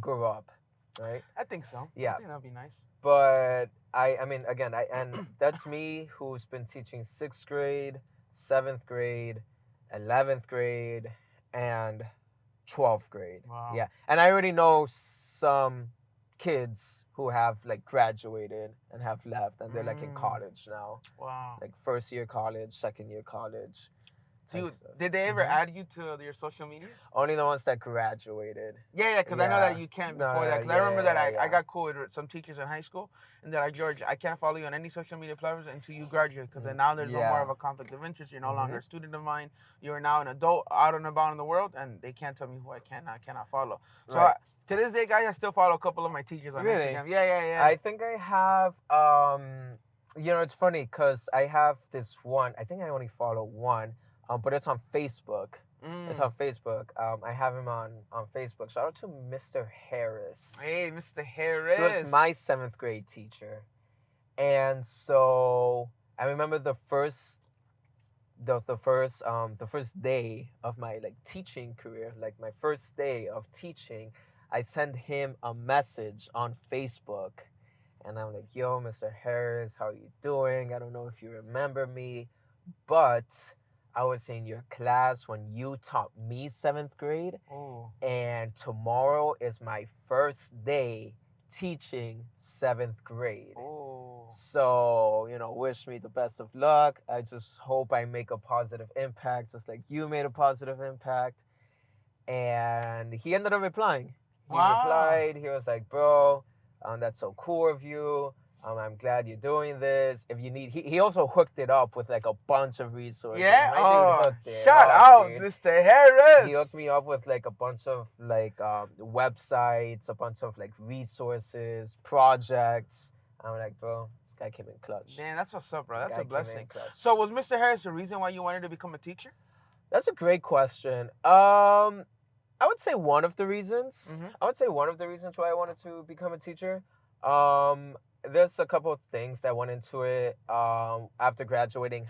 grow up, right? I think so. Yeah, I think that'd be nice. But I mean, again, and that's me who's been teaching 6th grade, 7th grade, 11th grade, and 12th grade. Wow. Yeah, and I already know some kids who have like graduated and have left, and they're like in college now. Wow. Like 1st year college, 2nd year college. Dude, did they ever add you to your social medias? Only the ones that graduated. Yeah, because I know that you can't before that. Because I remember that I got cool with some teachers in high school, and they're like, George, I can't follow you on any social media platforms until you graduate, because then now there's no more of a conflict of interest. You're no longer a student of mine. You're now an adult out and about in the world, and they can't tell me who I cannot follow. So to this day, guys, I still follow a couple of my teachers on Instagram. Yeah. I think I have, you know, it's funny because I have this one. I think I only follow one, but it's on Facebook. It's on Facebook. I have him on Facebook. Shout out to Mr. Harris. Hey, Mr. Harris. He was my 7th grade teacher. And so I remember the first day of my like teaching career, like my first day of teaching, I sent him a message on Facebook, and I'm like, yo, Mr. Harris, how are you doing? I don't know if you remember me, but I was in your class when you taught me 7th grade, and tomorrow is my first day teaching 7th grade. So, you know, wish me the best of luck. I just hope I make a positive impact, just like you made a positive impact. And he ended up replying. He replied, he was like, bro, that's so cool of you. I'm glad you're doing this. If you need, he also hooked it up with like a bunch of resources. Yeah, shout out, dude. Mr. Harris. He hooked me up with like a bunch of like websites, a bunch of like resources, projects. I'm like, bro, this guy came in clutch. Man, that's what's up, bro. That's a blessing. So was Mr. Harris the reason why you wanted to become a teacher? That's a great question. I would say one of the reasons. I would say one of the reasons why I wanted to become a teacher. There's a couple of things that went into it. After graduating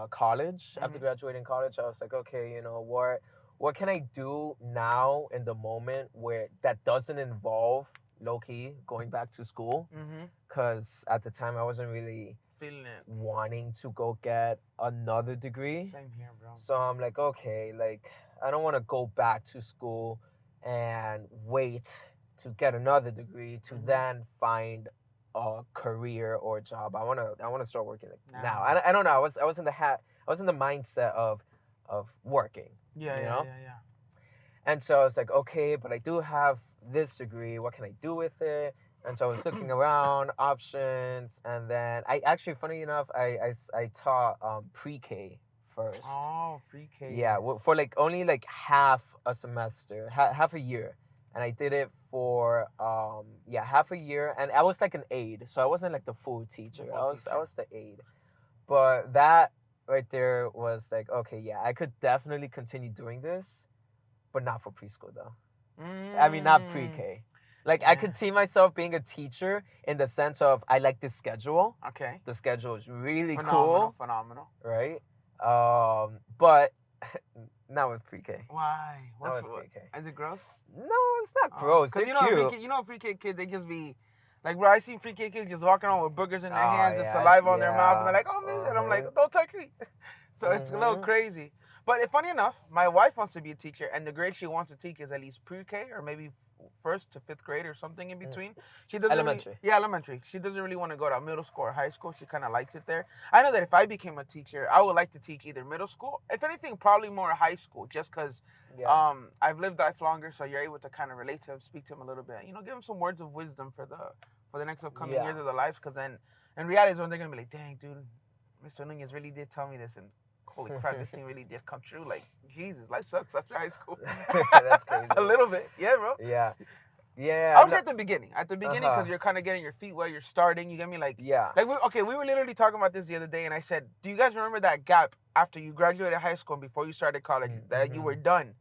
college, I was like, okay, you know, what can I do now in the moment where that doesn't involve low-key going back to school? Because at the time I wasn't really feeling it, wanting to go get another degree. Same here, bro. So I'm like, okay, like I don't want to go back to school and wait to get another degree to then find a career or a job. I want to start working now. I don't know. I was in the mindset of working, Yeah, you yeah, know? yeah, yeah. And so I was like, okay, but I do have this degree. What can I do with it? And so I was looking around options, and then I actually, funny enough, I taught pre-K first. Oh, free K. Yeah, for like only like half a semester, half a year, and I did it for half a year, and I was like an aide, so I wasn't like the full teacher. I was the aide, but that right there was like, okay, yeah, I could definitely continue doing this, but not for preschool though. I mean, not pre-K. Like I could see myself being a teacher in the sense of I like the schedule. Okay. The schedule is really Phenomenal, cool, phenomenal. right? But not with pre-K. Why? What's Not with pre-K. Is it gross? No, it's not gross. They're cute. You know, pre-K kids, they just be like, bro. I see pre-K kids just walking around with boogers in their hands and yeah, saliva on their mouth, and they're like, "Oh, man," and I'm like, "Don't touch me." So it's a little crazy. But funny enough, my wife wants to be a teacher, and the grade she wants to teach is at least pre-K or maybe first to fifth grade or something in between. She doesn't Elementary. Elementary. She doesn't really want to go to middle school or high school. She kind of likes it there. I know that if I became a teacher, I would like to teach either middle school, if anything, probably more high school, just because I've lived life longer, so you're able to kind of relate to him, speak to him a little bit, give him some words of wisdom for the next upcoming years of their lives. Because then, in reality, is when they're gonna be like, dang, dude, Mr. Nunez really did tell me this, and holy crap, this thing really did come true. Like, Jesus, life sucks after high school. That's crazy. A little bit. Yeah, bro. Yeah. Yeah. I was at the beginning. At the beginning, because you're kind of getting your feet wet, you're starting, you get me? Like, we were literally talking about this the other day, and I said, do you guys remember that gap after you graduated high school and before you started college, that you were done?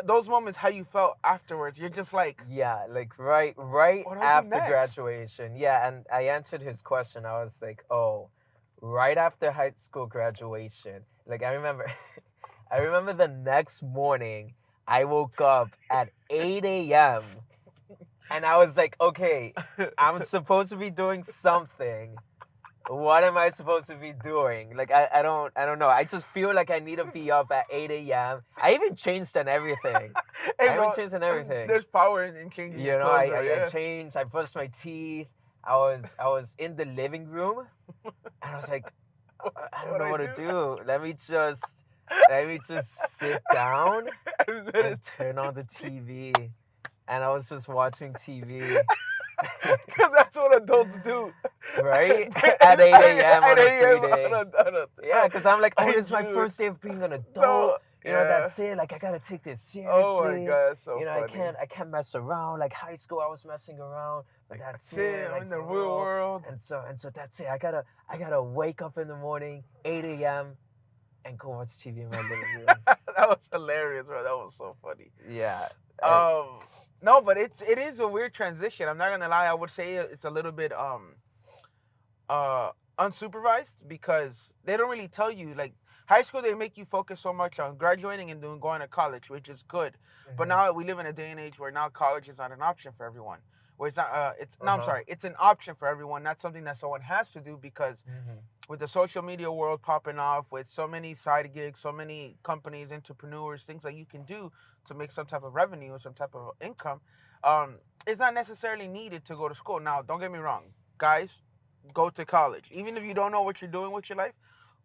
Those moments, how you felt afterwards, you're just like... Yeah, like right after graduation. Yeah, and I answered his question. I was like, oh... Right after high school graduation, like I remember the next morning, I woke up at 8 a.m. and I was like, okay, I'm supposed to be doing something. What am I supposed to be doing? Like I don't know. I just feel like I need to be up at 8 a.m. I even changed and everything. There's power in changing. You know, I changed. I brushed my teeth. I was in the living room, and I was like, I don't know what to do. Let me just sit down and turn on the TV, and I was just watching TV. Because that's what adults do, right? At 8 a.m. on a free day. Yeah, because I'm like, oh, this is my first day of being an adult. You know, that's it. Like, I gotta take this seriously. Oh my God, that's so funny. I can't mess around. Like high school, I was messing around. But that's it. Like, in the real world. And so that's it. I gotta wake up in the morning, 8 a.m. and go watch TV in my living room. That was hilarious, bro. That was so funny. Yeah. No, but it is a weird transition. I'm not gonna lie. I would say it's a little bit unsupervised, because they don't really tell you, like, high school, they make you focus so much on graduating and going to college, which is good. But now we live in a day and age where now college is not an option for everyone. Where it's not, it's an option for everyone, not something that someone has to do, because with the social media world popping off, with so many side gigs, so many companies, entrepreneurs, things that you can do to make some type of revenue or some type of income, it's not necessarily needed to go to school. Now, don't get me wrong, guys, go to college. Even if you don't know what you're doing with your life,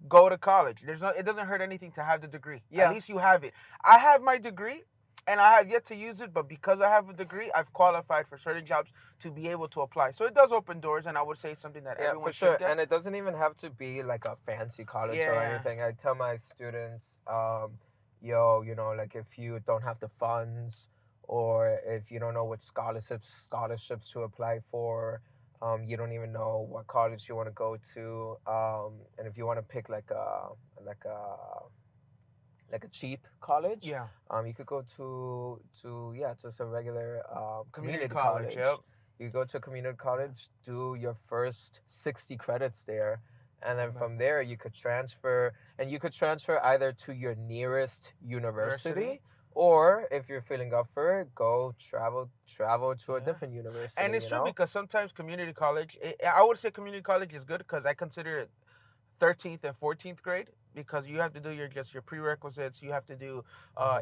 go to college. It doesn't hurt anything to have the degree. Yeah. At least you have it. I have my degree, and I have yet to use it, but because I have a degree, I've qualified for certain jobs to be able to apply. So it does open doors, and I would say it's something that everyone should get. For sure. And it doesn't even have to be like a fancy college or anything. I tell my students, like if you don't have the funds, or if you don't know what scholarships to apply for, you don't even know what college you want to go to, and if you want to pick like a cheap college, you could go to just a regular community college. Yep. You go to a community college, do your first 60 credits there, and then from there you could transfer, and you could transfer either to your nearest university. Or if you're feeling up for it, go travel to a different university. And it's true, because sometimes community college, I would say community college is good, because I consider it 13th and 14th grade, because you have to do your prerequisites. You have to do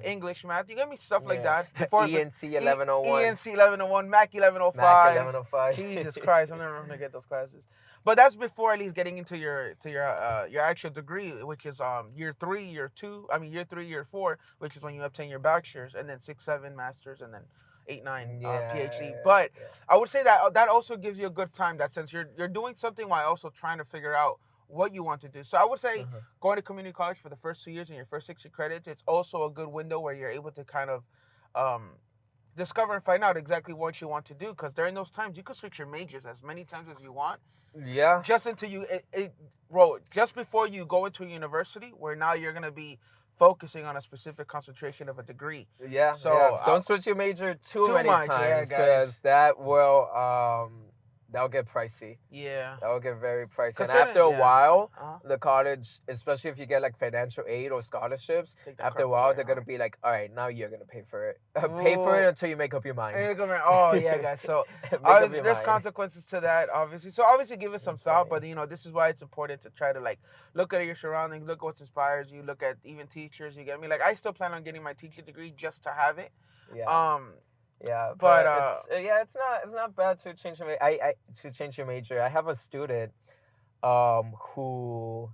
English, math. You get me, stuff like that. Before ENC 1101. ENC 1101, MAC 1105. MAC 1105. Jesus Christ, I'm never going to get those classes. But that's before at least getting into your actual degree, which is year 3, year 2. I mean year 3, year 4, which is when you obtain your bachelor's, and then 6, 7 masters, and then 8, 9 PhD. But I would say that that also gives you a good time. That since you're doing something while also trying to figure out what you want to do. So I would say going to community college for the first 2 years and your first 60 credits, it's also a good window where you're able to kind of um, discover and find out exactly what you want to do. Because during those times, you could switch your majors as many times as you want. Yeah. Just until bro, just before you go into a university where now you're going to be focusing on a specific concentration of a degree. Yeah. So don't switch your major too many much, times, guys. because that'll get pricey. Yeah. That'll get very pricey. And after a while, the college, especially if you get like financial aid or scholarships, after a while they're gonna be like, all right, now you're gonna pay for it. Pay for it until you make up your mind. Oh yeah, guys. So there's consequences to that, obviously. So obviously give it some thought, but this is why it's important to try to like look at your surroundings, look at what inspires you, look at even teachers. You get me? Like I still plan on getting my teacher degree just to have it. Yeah. Yeah, but it's not bad to change your to change your major. I have a student who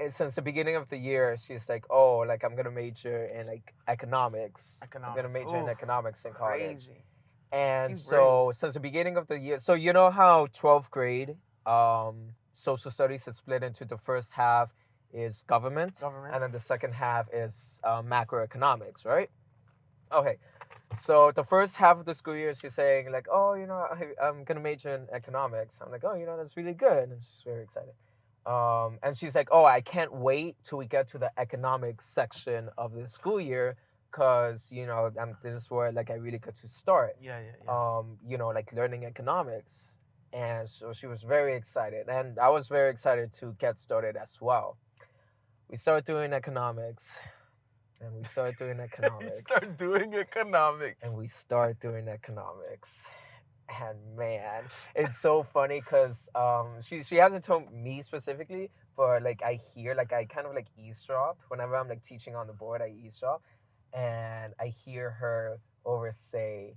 since the beginning of the year, she's like, oh, like I'm gonna major in like economics. I'm gonna major in economics in college. Crazy. And so since the beginning of the year, so you know how 12th grade social studies is split into the first half is government, and then the second half is macroeconomics, right? Okay. So the first half of the school year, she's saying like, oh, I'm gonna major in economics. I'm like, oh, that's really good. And she's very excited. And she's like, oh, I can't wait till we get to the economics section of the school year, cause this is where like I really get to start. Yeah. Like learning economics. And so she was very excited, and I was very excited to get started as well. We started doing economics. And we start doing economics. And we start doing economics. And man, it's so funny because she hasn't told me specifically, but like I hear, like I kind of like eavesdrop whenever I'm like teaching on the board. I eavesdrop, and I hear her over say,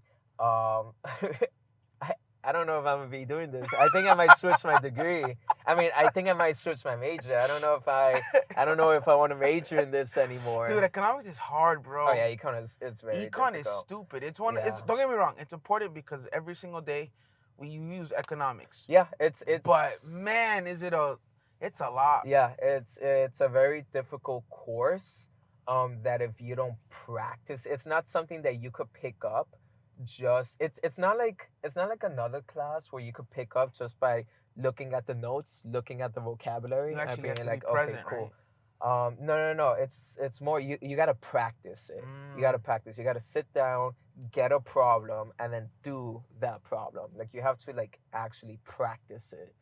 I don't know if I'm gonna be doing this. I think I might switch my degree. I mean, I think I might switch my major. I don't know if I want to major in this anymore. Dude, economics is hard, bro. Oh yeah, econ is very econ difficult. is stupid. It's don't get me wrong. It's important because every single day we use economics. Yeah, it's. But man, it's a lot. Yeah, it's a very difficult course. That if you don't practice, it's not something that you could pick up. It's not like another class where you could pick up just by looking at the notes, looking at the vocabulary, and being like, okay, present, cool. Right? No. It's more you gotta practice it. You gotta practice. You gotta sit down, get a problem, and then do that problem. Like you have to like actually practice it.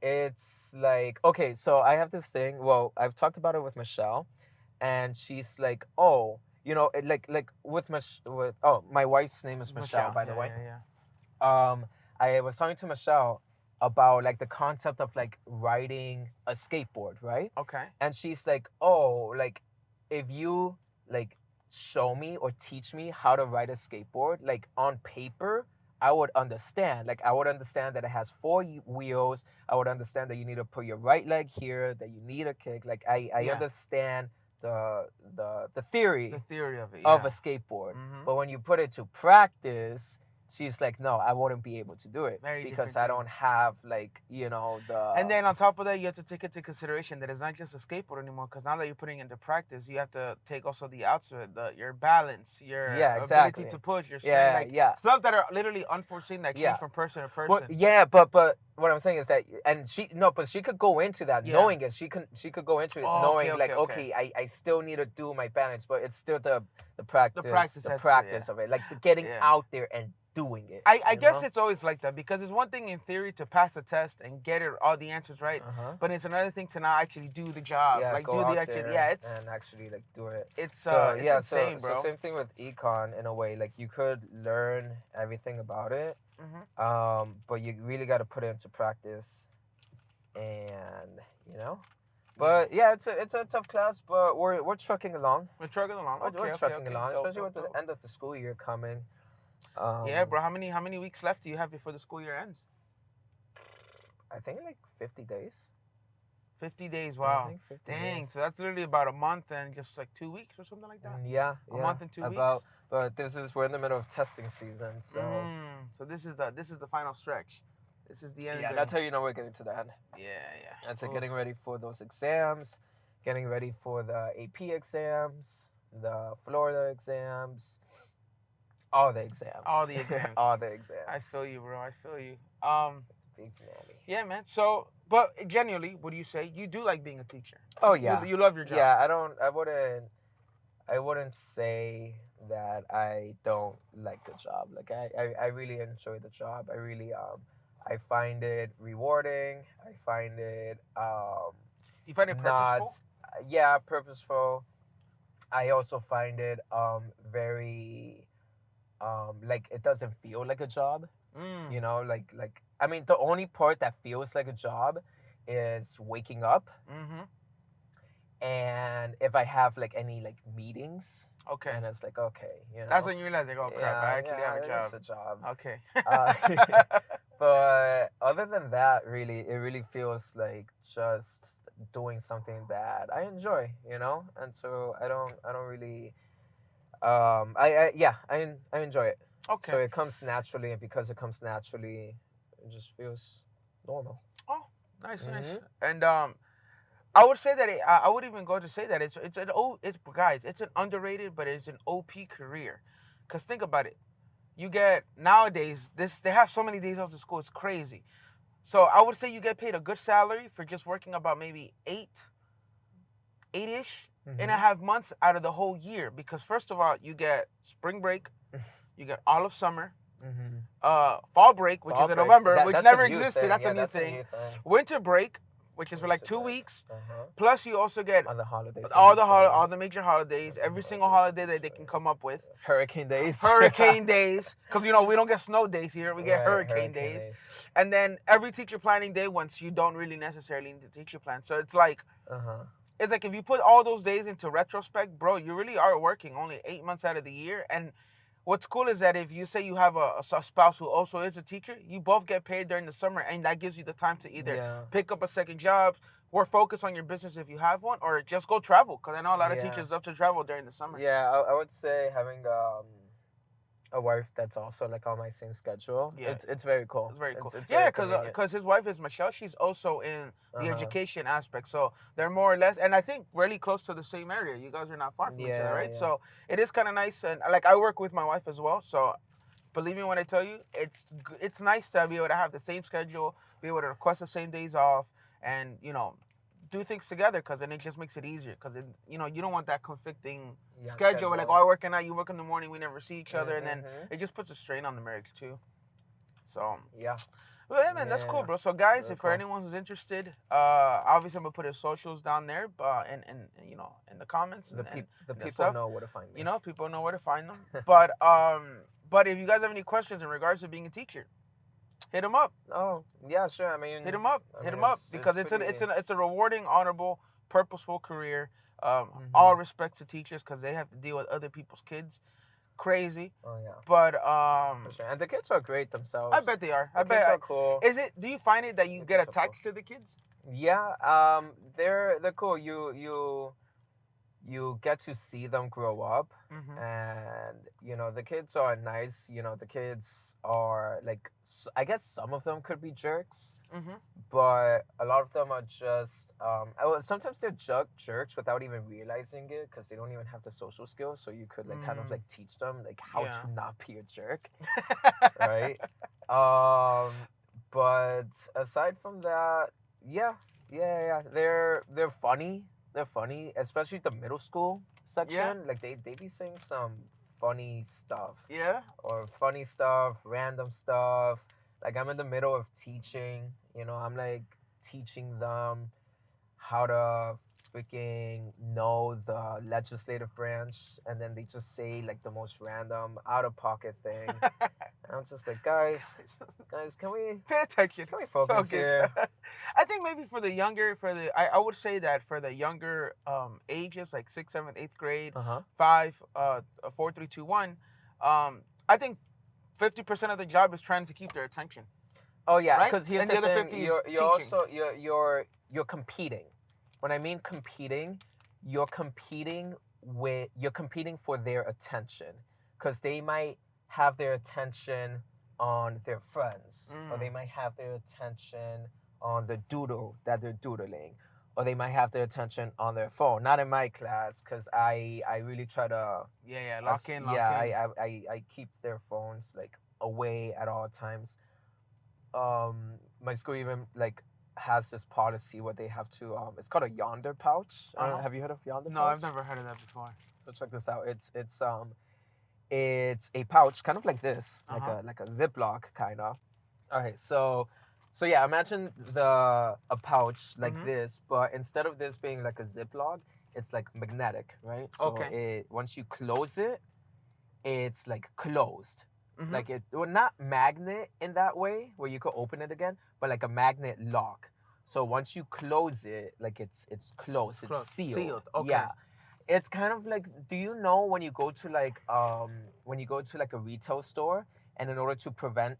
It's like okay. So I have this thing. Well, I've talked about it with Michelle, and she's like, oh. Like with my wife's name is Michelle, by the way. Yeah. I was talking to Michelle about like the concept of like riding a skateboard, right? Okay. And she's like, oh, like if you like show me or teach me how to ride a skateboard, like on paper, I would understand. Like I would understand that it has 4 wheels. I would understand that you need to put your right leg here, that you need a kick. Like I understand the theory of it, of a skateboard. But when you put it to practice, she's like, no, I wouldn't be able to do it because I don't have like the. And then on top of that, you have to take into consideration that it's not just a skateboard anymore. Because now that you're putting it into practice, you have to take also the outside, your balance, your ability to push, your swing, stuff that are literally unforeseen that change from person to person. Well, but what I'm saying is that, and but she could go into that knowing it. She could go into it knowing I still need to do my balance, but it's still the practice of it, like getting out there and doing it. I guess it's always like that because it's one thing in theory to pass a test and get all the answers right, but it's another thing to now actually do the job, like do the actual and actually like do it. It's insane, bro. So same thing with econ in a way. Like you could learn everything about it, but you really got to put it into practice, and But yeah, it's a tough class, but we're trucking along. We're trucking along, especially with the end of the school year coming. Yeah, bro. How many weeks left do you have before the school year ends? I think like 50 days. 50 days. I Wow. think 50 Dang. days. So that's literally about a month and just like 2 weeks or something like that. Yeah, A month and 2 weeks. About, but we're in the middle of testing season, so. So this is the final stretch. This is the end. Yeah, that's how you know we're getting to the end. Yeah, yeah. That's like getting ready for those exams, getting ready for the AP exams, the Florida exams, all the exams. All the exams. All the exams. I feel you, bro. I feel you. Big nanny. Yeah, man. So, but genuinely, what do you say? You do like being a teacher. Oh yeah. You love your job. Yeah, I wouldn't say that I don't like the job. Like I really enjoy the job. I find it rewarding. I find it You find it purposeful? Yeah, purposeful. I also find it very like it doesn't feel like a job. You know, like I mean, the only part that feels like a job is waking up. And if I have like any like meetings, okay, and it's like okay, you know, that's when you realize like, oh crap, I actually have a job. It's a job. Okay. But other than that, it really feels like just doing something that I enjoy, you know, and so I don't really, I enjoy it. Okay. So it comes naturally, and because it comes naturally, it just feels normal. Oh, nice. And I would say that I would even go to say that it's an underrated, but it's an OP career. Cause think about it, you get nowadays they have so many days off to school, it's crazy. So I would say you get paid a good salary for just working about maybe eight-ish and a half months out of the whole year. Because first of all, you get spring break, you get all of summer, fall break, which is in November, which never existed. That's a new thing. Winter break, which is for like 2 weeks. Plus, you also get on the holidays, all the major holidays, every single holiday that they can come up with. Hurricane days. Hurricane days, because you know we don't get snow days here. We get hurricane days. And then every teacher planning day, once you don't really necessarily need to teacher plan. So it's like, it's like if you put all those days into retrospect, bro, you really are working only 8 months out of the year. And what's cool is that if you say you have a spouse who also is a teacher, you both get paid during the summer, and that gives you the time to either pick up a second job or focus on your business if you have one, or just go travel. Because I know a lot of teachers love to travel during the summer. Yeah, I would say having a wife that's also like on my same schedule. Yeah. It's very cool. It's very cool. It's yeah, very because his wife is Michelle. She's also in the education aspect, so they're more or less, and I think really close to the same area. You guys are not far from each other, right? Yeah. So it is kind of nice, and like I work with my wife as well. So believe me when I tell you, it's nice to be able to have the same schedule, be able to request the same days off, and you know, do things together, because then it just makes it easier. Because you know, you don't want that conflicting schedule where like, oh, I work at night, you work in the morning, we never see each other, and then it just puts a strain on the marriage too. So yeah. Well, yeah, man, that's cool, bro. So guys, if for anyone who's interested, obviously I'm gonna put his socials down there, and you know, in the comments. The people know where to find me. You know, people know where to find them. But if you guys have any questions in regards to being a teacher, hit him up. Oh, yeah, sure. I mean, hit him up. Hit him up, because it's a rewarding, honorable, purposeful career. All respect to teachers, because they have to deal with other people's kids. Crazy. Oh yeah. But for sure. And the kids are great themselves. I bet they are. I bet kids are cool. Do you find it that you get attached to the kids? Yeah. They're cool. You get to see them grow up, and you know, the kids are nice. You know, the kids are like, I guess some of them could be jerks, but a lot of them are just sometimes they're jerks without even realizing it, because they don't even have the social skills. So you could like kind of like teach them like how to not be a jerk, right? But aside from that, yeah, they're funny. They're funny, especially the middle school section. Yeah. Like they be saying some funny stuff. Yeah. Or funny stuff, random stuff. Like I'm in the middle of teaching, you know, I'm like teaching them how to freaking know the legislative branch, and then they just say like the most random out of pocket thing. And I'm just like, guys, can we pay attention? Can we focus here? I think maybe for the younger, I would say that for the younger ages, like 6th, 7th, 8th grade, 5, 4, 3, 2, 1, I think 50% of the job is trying to keep their attention. Oh yeah, Right? because here's And the the other thing. 50 is You're teaching. also you're competing. When I mean competing, you're competing for their attention, because they might have their attention on their friends, or they might have their attention on the doodle that they're doodling, or they might have their attention on their phone. Not in my class, because I really try to Lock in. I keep their phones like away at all times. My school even like has this policy where they have to it's called a yonder pouch. Have you heard of yonder pouch? No, I've never heard of that before. So check this out. It's a pouch kind of like this, like a Ziploc kind of. Okay, so yeah, imagine a pouch like this, but instead of this being like a Ziploc, it's like magnetic, right? So once you close it, it's like closed. Like not magnet in that way where you could open it again, but like a magnet lock. So once you close it, like it's closed, it's sealed. Okay. Yeah. It's kind of like, do you know when you go to like a retail store, and in order to prevent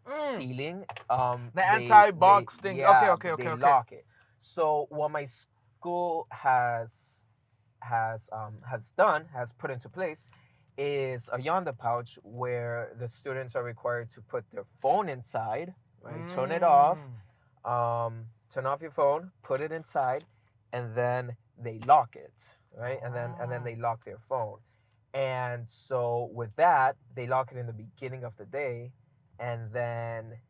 stealing, the anti-box thing. Yeah, Okay. They lock it. So what my school has put into place is a yonder pouch where the students are required to put their phone inside, right? Turn it off, turn off your phone, put it inside, and then they lock it, right? And then they lock their phone. And so with that, they lock it in the beginning of the day, and then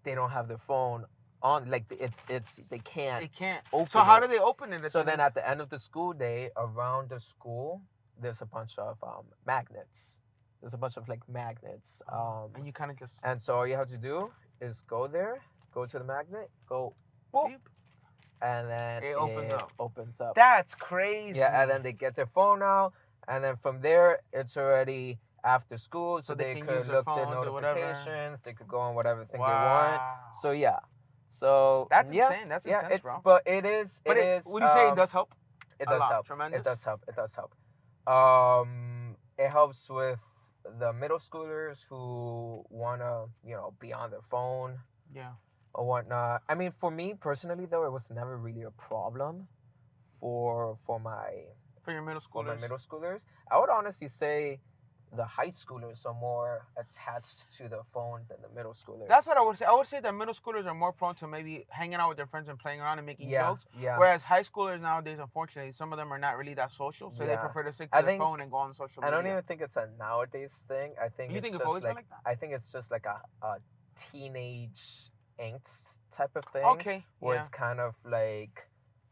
they don't have their phone on, like they can't open So how it. do they open it? So then at the end of the school day, around the school, there's a bunch of magnets. There's a bunch of like magnets. And you kind of just... And so all you have to do is go there, go to the magnet, go boop, Beep. And then it opens up. That's crazy. Yeah, and then they get their phone out, and then from there it's already after school, so they could look their notifications. They could go on whatever thing they want. So yeah, so that's insane. That's intense, bro. But it is. Would you say it does help? It does help. Tremendous. It does help. It helps with the middle schoolers who wanna, be on their phone. Yeah. Or whatnot. I mean, for me personally, though, it was never really a problem for your middle schoolers. For my middle schoolers, I would honestly say the high schoolers are more attached to the phone than the middle schoolers. That's what I would say. I would say that middle schoolers are more prone to maybe hanging out with their friends and playing around and making jokes. Yeah. Whereas high schoolers nowadays, unfortunately, some of them are not really that social, so they prefer to stick to their phone and go on social media. I don't even think it's a nowadays thing. I think it's always been like that? I think it's just like a teenage angst type of thing. Okay. Where it's kind of like,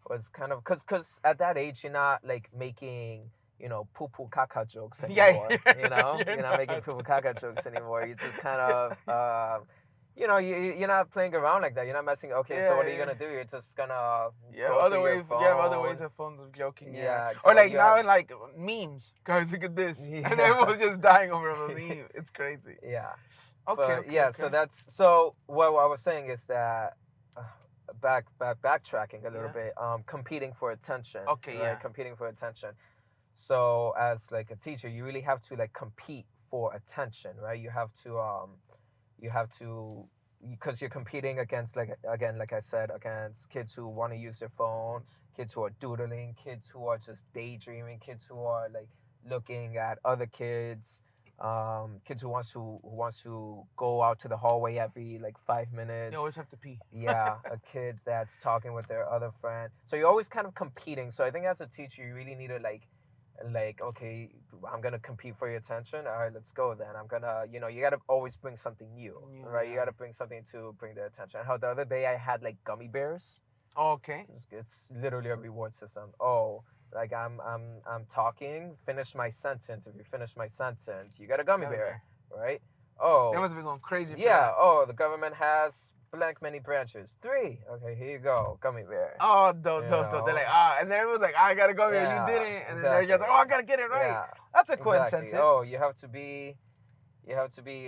because at that age you're not like making poo poo caca jokes anymore. You're not making poo poo caca jokes anymore. You just kind of you're not playing around like that. You're not messing. Okay, so what are you gonna do? You're just gonna you have other ways of phones of joking. Yeah. Or like now in like memes. Guys, look at this. Yeah. And everyone's just dying over a meme. It's crazy. Yeah. Okay. So what I was saying is that backtracking a little bit. Competing for attention. Okay. Right? Yeah. Competing for attention. So as like a teacher, you really have to like compete for attention, right? You have to because you're competing against, like I said, against kids who want to use their phone, kids who are doodling, kids who are just daydreaming, kids who are like looking at other kids, kids who wants to go out to the hallway every like 5 minutes. They always have to pee. Yeah, a kid that's talking with their other friend. So you're always kind of competing. So I think as a teacher, you really need to like, okay, I'm gonna compete for your attention. All right, let's go then. I'm gonna, you gotta always bring something new, right? You gotta bring something to bring their attention. How the other day I had like gummy bears. Oh, okay. It's literally a reward system. Oh, like I'm talking. Finish my sentence. If you finish my sentence, you get a gummy bear, right? Oh, they must have been going crazy. Yeah. Oh, the government has blank many branches. 3. Okay, here you go, gummy bear. Oh, dope. They're like, and then everyone's like, I gotta go here. You didn't, and then they're just like, I gotta get it right. Yeah, that's a cool incentive. Oh, you have to be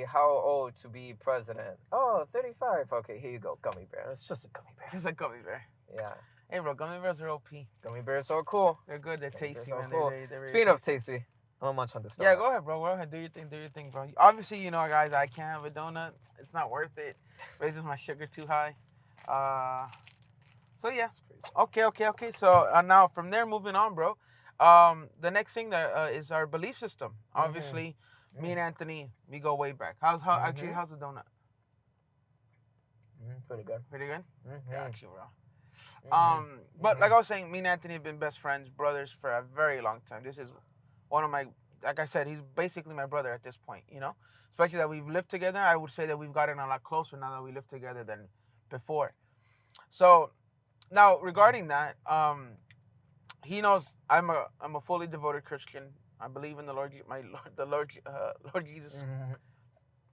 how old to be president? Oh, 35. Okay, here you go, gummy bear. It's just a gummy bear. Just a gummy bear. Yeah. Hey, bro, gummy bears are OP. Gummy bears are cool. They're good. They're tasty, man. Cool. They're Speaking of tasty, I'm gonna munch on this. Yeah, go ahead, bro. Go ahead. Do your thing, bro. Obviously, guys, I can't have a donut. It's not worth it. Raises my sugar too high. So yeah. Okay. So now from there, moving on, bro. The next thing that is our belief system. Obviously, me and Anthony, we go way back. How's the donut? Pretty good. Pretty good. Got you, bro. But like I was saying, me and Anthony have been best friends, brothers for a very long time. This is one of my, like I said, he's basically my brother at this point, Especially that we've lived together. I would say that we've gotten a lot closer now that we live together than before. So now regarding that, he knows I'm a fully devoted Christian. I believe in the Lord Jesus.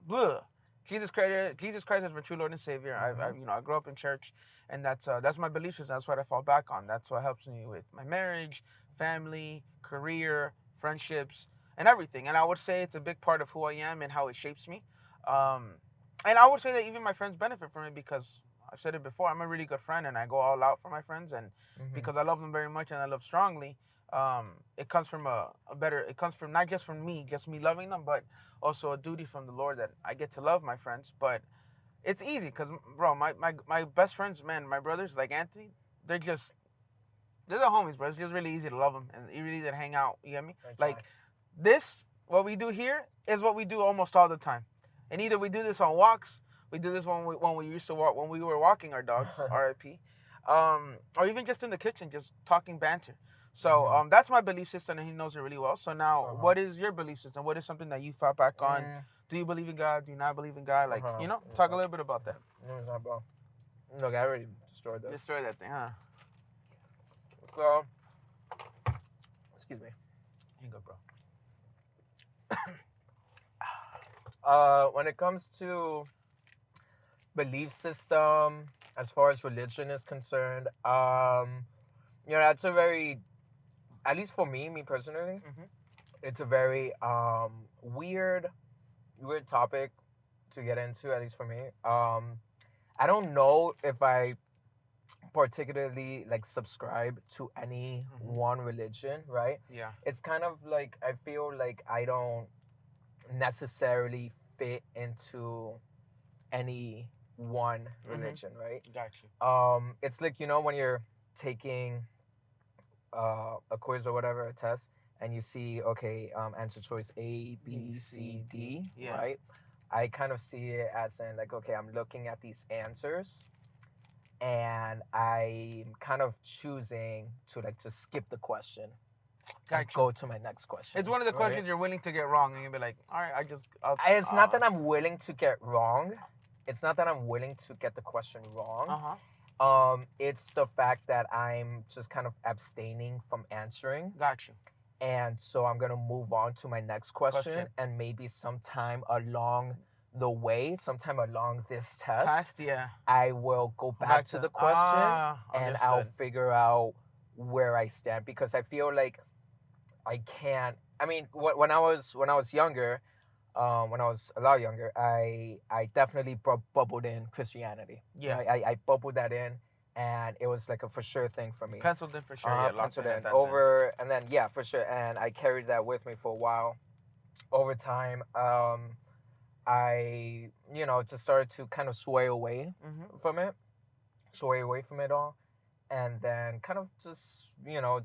Blah. Jesus Christ is my true Lord and Savior. I grew up in church, and that's my belief system. That's what I fall back on. That's what helps me with my marriage, family, career, friendships, and everything. And I would say it's a big part of who I am and how it shapes me. And I would say that even my friends benefit from it because I've said it before. I'm a really good friend, and I go all out for my friends, and because I love them very much and I love strongly. It comes from it comes from not just from me, just me loving them, but also a duty from the Lord that I get to love my friends. But it's easy because, bro, my best friends, man, my brothers, like Anthony, they're the homies, bro. It's just really easy to love them and really easy to hang out. You get me? Like what we do here is what we do almost all the time. And either we do this on walks, we do this when we used to walk, when we were walking our dogs, RIP, or even just in the kitchen, just talking banter. So that's my belief system, and he knows it really well. So now, what is your belief system? What is something that you fall back on? Do you believe in God? Do you not believe in God? Like, talk a little bit about that. Look, I already destroyed this. Destroy that thing, huh? So, excuse me. You go, bro. When it comes to belief system, as far as religion is concerned, that's a very, at least for me personally, it's a very weird topic to get into, at least for me. I don't know if I particularly subscribe to any one religion, right? Yeah. It's kind of like I feel like I don't necessarily fit into any one religion, right? Gotcha. It's like when you're taking a quiz or whatever, a test, and you see answer choice A, B, C, D, right? I kind of see it as in okay, I'm looking at these answers, and I'm kind of choosing to to skip the question. And go to my next question. It's one of the questions you're willing to get wrong, and you'll be like, all right, it's not that I'm willing to get wrong. It's not that I'm willing to get the question wrong. It's the fact that I'm just kind of abstaining from answering. Gotcha. And so I'm gonna move on to my next question. And maybe sometime along the way, sometime along this test, I will go back to the question and I'll figure out where I stand, because I feel like I can't. I mean, when I was younger, when I was a lot younger, I definitely bubbled in Christianity. Yeah, I bubbled that in, and it was like a for sure thing for me. Penciled in for sure. Penciled in over, and then for sure, and I carried that with me for a while. Over time, I just started to kind of sway away from it all. And then kind of just,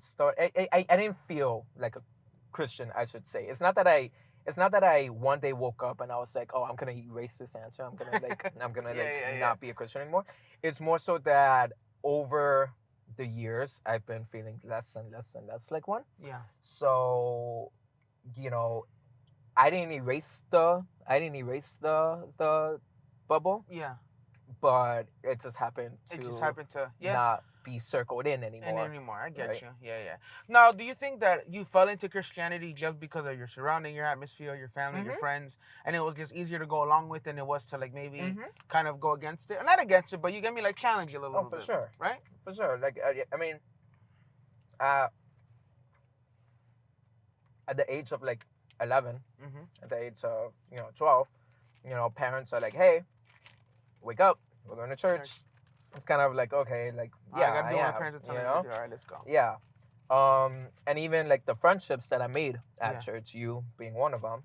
start. I didn't feel like a Christian, I should say. It's not that I one day woke up and I was like, oh, I'm gonna erase this answer. I'm gonna not be a Christian anymore. It's more so that over the years I've been feeling less and less and less like one. Yeah. So, I didn't erase the bubble. Yeah. But it just happened to not be circled in anymore. I get you. Yeah. Now, do you think that you fell into Christianity just because of your surrounding, your atmosphere, your family, your friends, and it was just easier to go along with than it was to maybe kind of go against it? Not against it, but you get me challenge it a little bit. Oh, for sure. Right? For sure. I mean, at the age of 11, at the age of 12, parents are like, hey, wake up, we're going to church. It's kind of okay, I gotta do what my parents are telling me to do. All right, let's go. Yeah, And even like the friendships that I made at Yeah. church, you being one of them,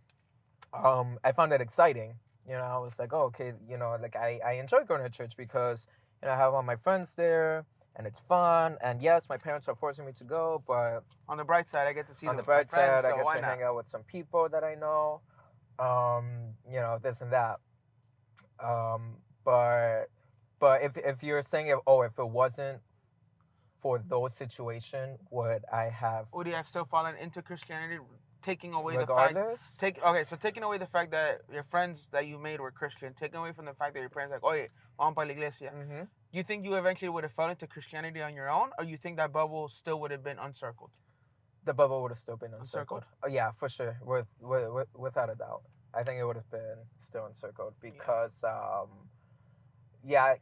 I found it exciting. You know, I was like, oh, okay, you know, like I enjoy going to church because, you know, I have all my friends there and it's fun. And yes, my parents are forcing me to go, but On the bright side, I get to see on the my bright friends, side, I so get why to not? hang out with some people that I know, you know, this and that. Um, but if you're saying if it wasn't for those situations, would I have Would you have still fallen into Christianity, taking away the fact? regardless? So taking away the fact that your friends that you made were Christian, taking away from the fact that your parents like, oye, vamos para la iglesia. Mm-hmm. You think you eventually would have fallen into Christianity on your own, or you think that bubble still would have been uncircled? The bubble would have still been Encircled? encircled. Oh, yeah, for sure, without a doubt. I think it would have been still encircled because, yeah,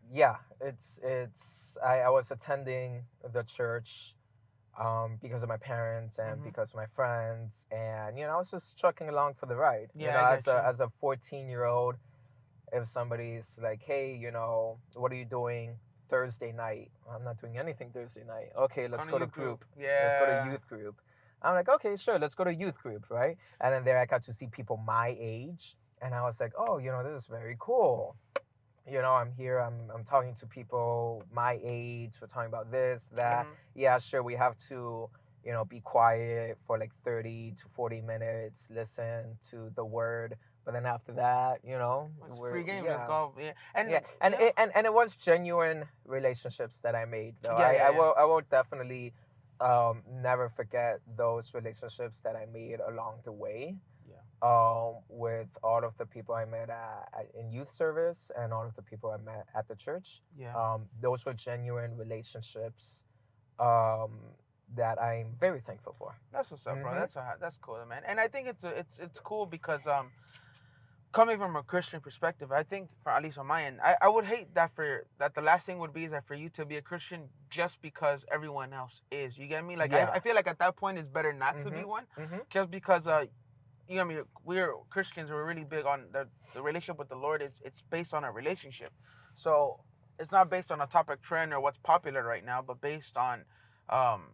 it's I was attending the church because of my parents and because of my friends, and you know I was just trucking along for the ride. Yeah, You know, I get you. as a 14-year-old, if somebody's like, hey, you know, what are you doing Thursday night? I'm not doing anything Thursday night. Okay, let's go to youth group. Yeah. Let's go to youth group. I'm like, okay, sure, let's go to youth group, right? And then there I got to see people my age, and I was like, oh, you know, this is very cool. You know, I'm here, I'm talking to people my age, we're talking about this, that. Yeah, sure, we have to, you know, be quiet for like 30 to 40 minutes, listen to the word. But then after that, you know, It's free game. Let's yeah. go. Yeah. And Yeah, and yeah. It was genuine relationships that I made. Though Yeah, I will definitely never forget those relationships that I made along the way. With all of the people I met in youth service and all of the people I met at the church. Yeah. Those were genuine relationships um, that I'm very thankful for. That's what's up, bro. That's cool, man. And I think it's cool because coming from a Christian perspective, I think for at least on my end, I would hate that the last thing would be is that for you to be a Christian just because everyone else is. You get me? Like I feel like at that point it's better not to be one, just because you know, I mean, we're Christians. We're really big on the relationship with the Lord. It's based on a relationship, so it's not based on a topic trend or what's popular right now, but based on um,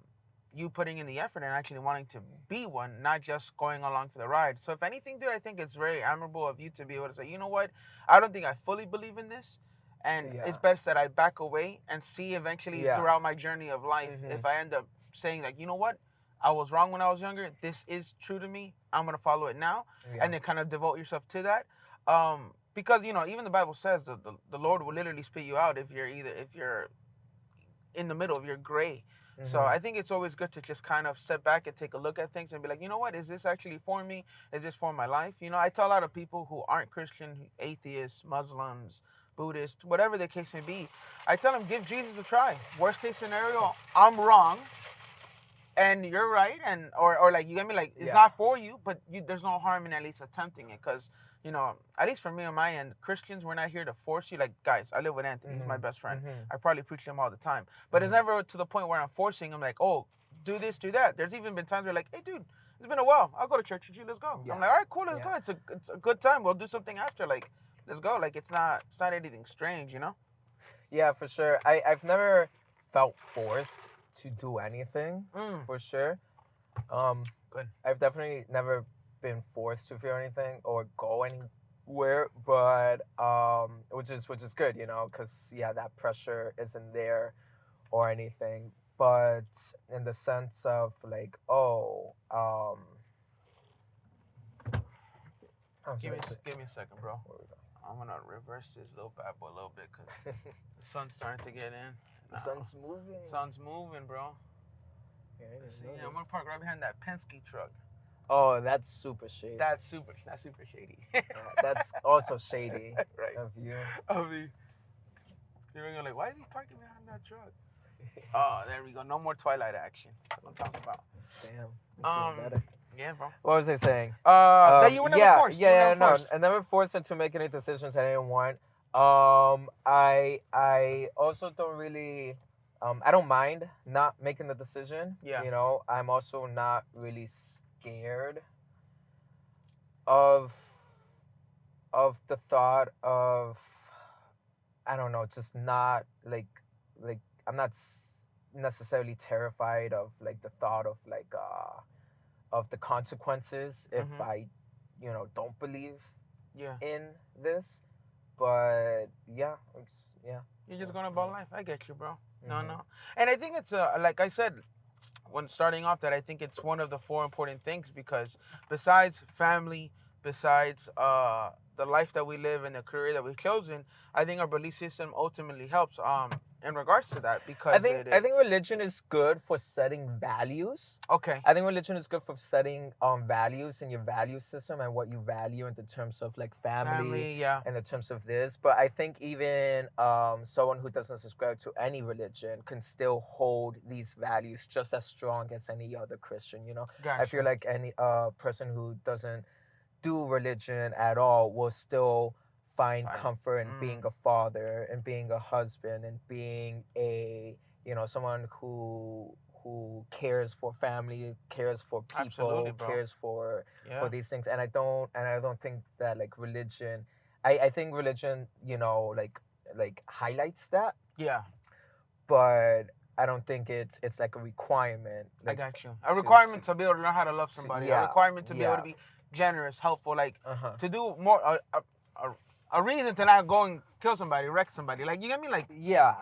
you putting in the effort and actually wanting to be one, not just going along for the ride. So if anything, dude, I think it's very admirable of you to be able to say, you know what, I don't think I fully believe in this, and it's best that I back away and see eventually throughout my journey of life if I end up saying like, you know what, I was wrong when I was younger. This is true to me. I'm gonna follow it now, and then kind of devote yourself to that. Because you know, even the Bible says the Lord will literally spit you out if you're in the middle, if you're gray. So I think it's always good to just kind of step back and take a look at things and be like, you know what, is this actually for me? Is this for my life? You know, I tell a lot of people who aren't Christian, atheists, Muslims, Buddhists, whatever the case may be, I tell them give Jesus a try. Worst case scenario, I'm wrong and you're right, and or like you get me, like it's not for you, but there's no harm in at least attempting it, because you know, at least for me on my end, Christians, we're not here to force you. Like, guys, I live with Anthony, he's my best friend. I probably preach to him all the time, but it's never to the point where I'm forcing him, like, oh, do this, do that. There's even been times where like, hey dude, it's been a while, I'll go to church with you, let's go. I'm like, all right, cool, let's go. It's a good time, we'll do something after, like, let's go. Like, it's not anything strange, you know. Yeah, for sure. I've never felt forced to do anything, for sure. Good. I've definitely never been forced to feel anything or go anywhere, but which is good, you know, because that pressure isn't there or anything. But in the sense of like, give me a second, bro. I'm gonna reverse this little bad boy a little bit because the sun's starting to get in. The sun's moving. Sun's moving, bro. I'm gonna park right behind that Penske truck. Oh, that's super shady. That's super shady. That's also shady, right? Of you. Of me. You're gonna like, why is he parking behind that truck? Oh, there we go. No more Twilight action. That's what I'm talking about. Damn. Better. Yeah, bro. What was I saying? That you were never forced. No, I never forced to make any decisions I didn't want. I also don't really, I don't mind not making the decision. Yeah. You know, I'm also not really scared of the thought of, I don't know, just not like I'm not necessarily terrified of like the thought of the consequences if I, don't believe in this. But yeah, yeah. You're just going about life. I get you, bro. No. And I think it's like I said when starting off, that I think it's one of the four important things, because besides family, besides the life that we live and the career that we chose in, I think our belief system ultimately helps in regards to that, because I think religion is good for setting values. Okay. I think religion is good for setting values in your value system and what you value in the terms of like family and in terms of this. But I think even someone who doesn't subscribe to any religion can still hold these values just as strong as any other Christian. Gotcha. I feel like any person who doesn't do religion at all will still find comfort in being a father and being a husband and being a someone who cares for family, cares for people, cares for these things. And I don't think that like religion, I think religion like highlights that, but I don't think it's like a requirement. Like, I got you. A requirement to be able to learn how to love somebody. A requirement to be able to be generous, helpful, like to do more. A reason to not go and kill somebody, wreck somebody. Like, you get me? Like,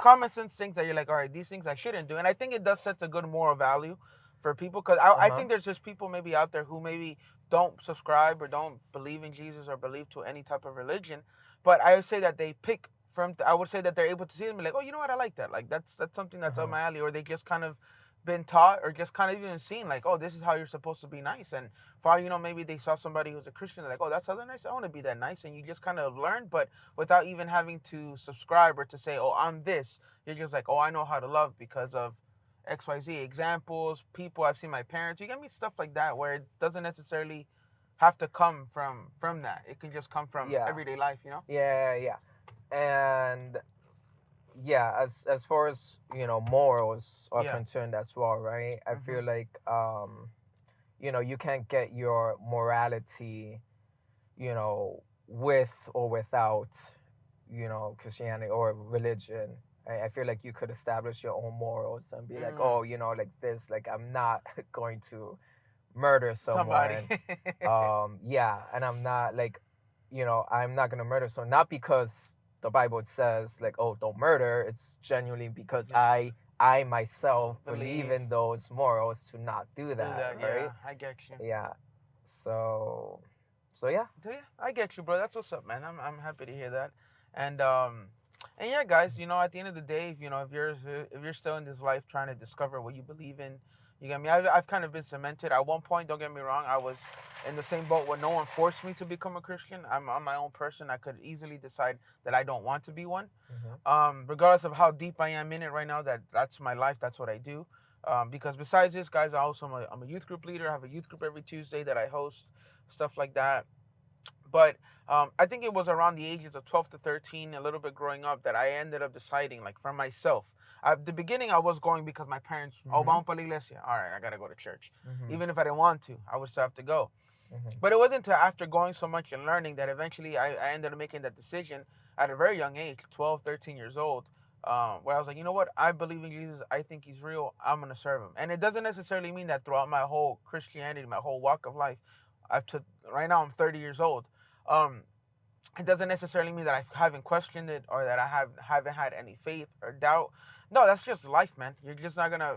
common sense things that you're like, all right, these things I shouldn't do. And I think it does set a good moral value for people, because I think there's just people maybe out there who maybe don't subscribe or don't believe in Jesus or believe to any type of religion, but I would say that they pick from. I would say that they're able to see them and be like, oh, you know what, I like that. Like, that's something that's up my alley, or they just kind of been taught or just kind of even seen like, oh, this is how you're supposed to be nice. And for all you know, maybe they saw somebody who's a Christian, they're like, oh, that's how they're nice, I want to be that nice. And you just kind of learn, but without even having to subscribe or to say, oh, I'm this. You're just like, oh, I know how to love because of XYZ examples, people, I've seen my parents. You get me? Stuff like that, where it doesn't necessarily have to come from that. It can just come from everyday life, And as far as morals are concerned as well, right? I feel like you can't get your morality with or without Christianity or religion. I feel like you could establish your own morals and be like, oh, like this, like I'm not going to murder someone. And I'm not like, I'm not gonna murder someone, not because the Bible says like, oh, don't murder. It's genuinely because I myself believe in those morals to not do that, right? Yeah, I get you. Yeah. So yeah. I get you, bro. That's what's up, man. I'm happy to hear that. And yeah, guys, at the end of the day, if you're still in this life trying to discover what you believe in, you get me? I've kind of been cemented. At one point, don't get me wrong, I was in the same boat where no one forced me to become a Christian. I'm my own person. I could easily decide that I don't want to be one. Regardless of how deep I am in it right now, that's my life. That's what I do. Because besides this, guys, I'm a youth group leader. I have a youth group every Tuesday that I host, stuff like that. But I think it was around the ages of 12 to 13, a little bit growing up, that I ended up deciding, like, for myself. At the beginning, I was going because my parents, oh, vamos para la iglesia. All right, I got to go to church. Even if I didn't want to, I would still have to go. But it wasn't until after going so much and learning that eventually I ended up making that decision at a very young age, 12, 13 years old, where I was like, you know what? I believe in Jesus. I think he's real. I'm going to serve him. And it doesn't necessarily mean that throughout my whole Christianity, my whole walk of life, right now I'm 30 years old. It doesn't necessarily mean that I haven't questioned it or that I haven't had any faith or doubt. No, that's just life, man. You're just not gonna,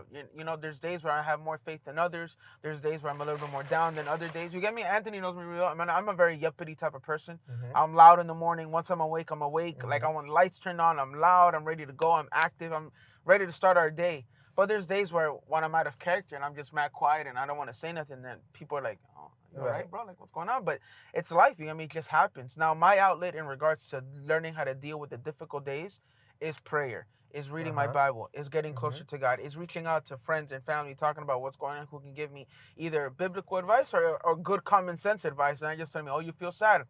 there's days where I have more faith than others. There's days where I'm a little bit more down than other days. You get me? Anthony knows me real. I mean, I'm a very yuppity type of person. I'm loud in the morning. Once I'm awake, I'm awake. Like, I want lights turned on. I'm loud. I'm ready to go. I'm active. I'm ready to start our day. But there's days where when I'm out of character and I'm just mad quiet and I don't want to say nothing, then people are like, oh, you all right, bro? Like, what's going on? But it's life. It just happens. Now, my outlet in regards to learning how to deal with the difficult days is prayer, is reading my Bible, is getting closer to God, is reaching out to friends and family, talking about what's going on, who can give me either biblical advice or good common sense advice. And I just tell me, oh, you feel sad?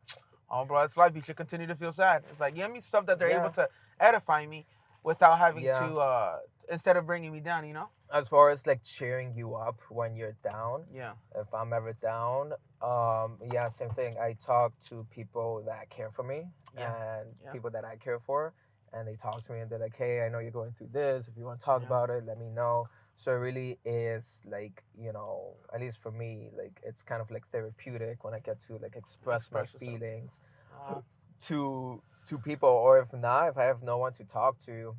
Oh, bro, it's life. You should continue to feel sad. It's like, stuff that they're able to edify me without having to, instead of bringing me down, As far as like cheering you up when you're down, if I'm ever down, same thing. I talk to people that care for me and people that I care for, and they talk to me and they're like, hey, I know you're going through this. If you want to talk about it, let me know. So it really is like, at least for me, like it's kind of like therapeutic when I get to like express my feelings to people. Or if not, if I have no one to talk to,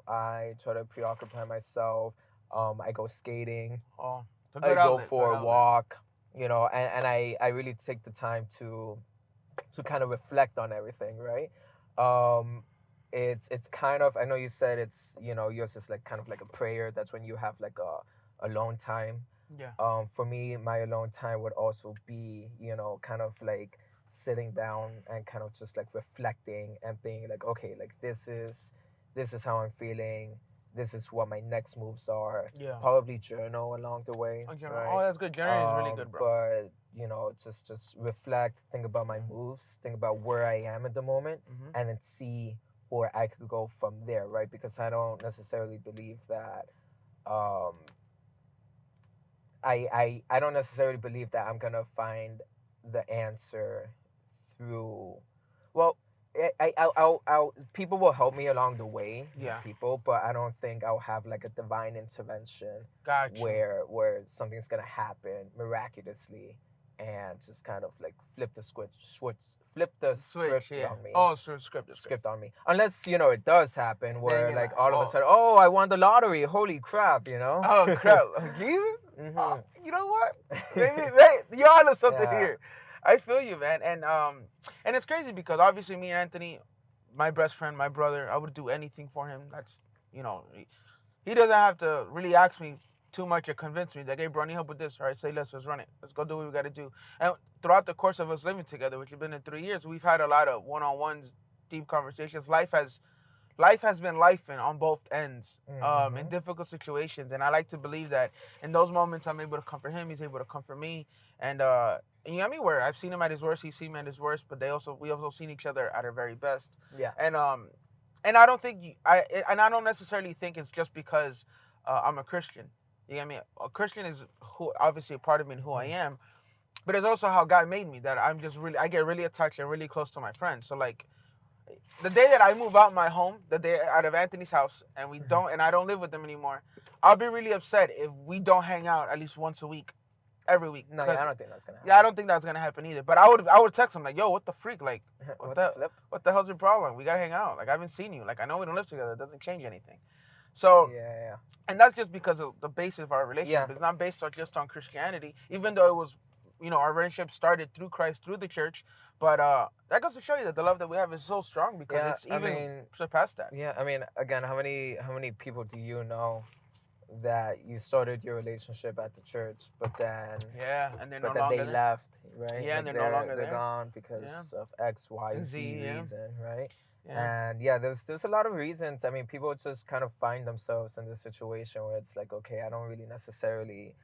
I try to preoccupy myself. I go skating. I go for a walk, and I really take the time to kind of reflect on everything, right? Um, it's kind of, I know you said it's, yours is like kind of like a prayer. That's when you have like a alone time. Yeah. For me, my alone time would also be, kind of like sitting down and kind of just like reflecting and being like, okay, like this is how I'm feeling. This is what my next moves are. Yeah. Probably journal along the way. Right? Oh, that's good. Journaling is really good, bro. But just reflect, think about my moves, think about where I am at the moment, and then see where I could go from there, right? Because I don't necessarily believe that I don't necessarily believe that I'm gonna find the answer through. Well, I'll people will help me along the way. Yeah. People, but I don't think I'll have like a divine intervention. Gotcha. Where something's gonna happen miraculously, and just kind of like flip the script yeah. on me. Oh, script on me. Unless it does happen where like all of a sudden, oh, I won the lottery. Holy crap, Oh crap, Jesus. You know what? Maybe you're onto something here. I feel you, man, and it's crazy because obviously me and Anthony, my best friend, my brother, I would do anything for him. That's he doesn't have to really ask me too much or convince me. Like, hey, bro, I need help with this. All right, say less. Let's run it. Let's go do what we got to do. And throughout the course of us living together, which has been in 3 years, we've had a lot of one-on-ones, deep conversations. Life has been lifing on both ends, in difficult situations, and I like to believe that in those moments I'm able to comfort him. He's able to comfort me, and you know what I mean? Where I've seen him at his worst, he's seen me at his worst, but we also seen each other at our very best. Yeah. And I don't think I don't necessarily think it's just because I'm a Christian. You know what I mean? A Christian is obviously a part of me and who I am, but it's also how God made me. That I get really attached and really close to my friends. So like, the day that I move out my home, the day out of Anthony's house, and I don't live with them anymore, I'll be really upset if we don't hang out at least once a week, every week. No, I don't think that's gonna happen. Yeah, I don't think that's gonna happen either. But I would text him like, yo, what the freak? Like, what the hell's your problem? We gotta hang out. Like, I haven't seen you. Like, I know we don't live together. It doesn't change anything. So yeah. And that's just because of the basis of our relationship. Yeah. It's not based just on Christianity, even though it was, our relationship started through Christ, through the church. But that goes to show you that the love that we have is so strong because it's even surpassed that. Yeah, I mean, again, how many people do you know that you started your relationship at the church, but then and they're but no then longer they left, right? Yeah, like and they're no longer they're there. gone because of X, Y, Z reason, right? Yeah. And there's a lot of reasons. I mean, people just kind of find themselves in this situation where it's like, okay, I don't really necessarily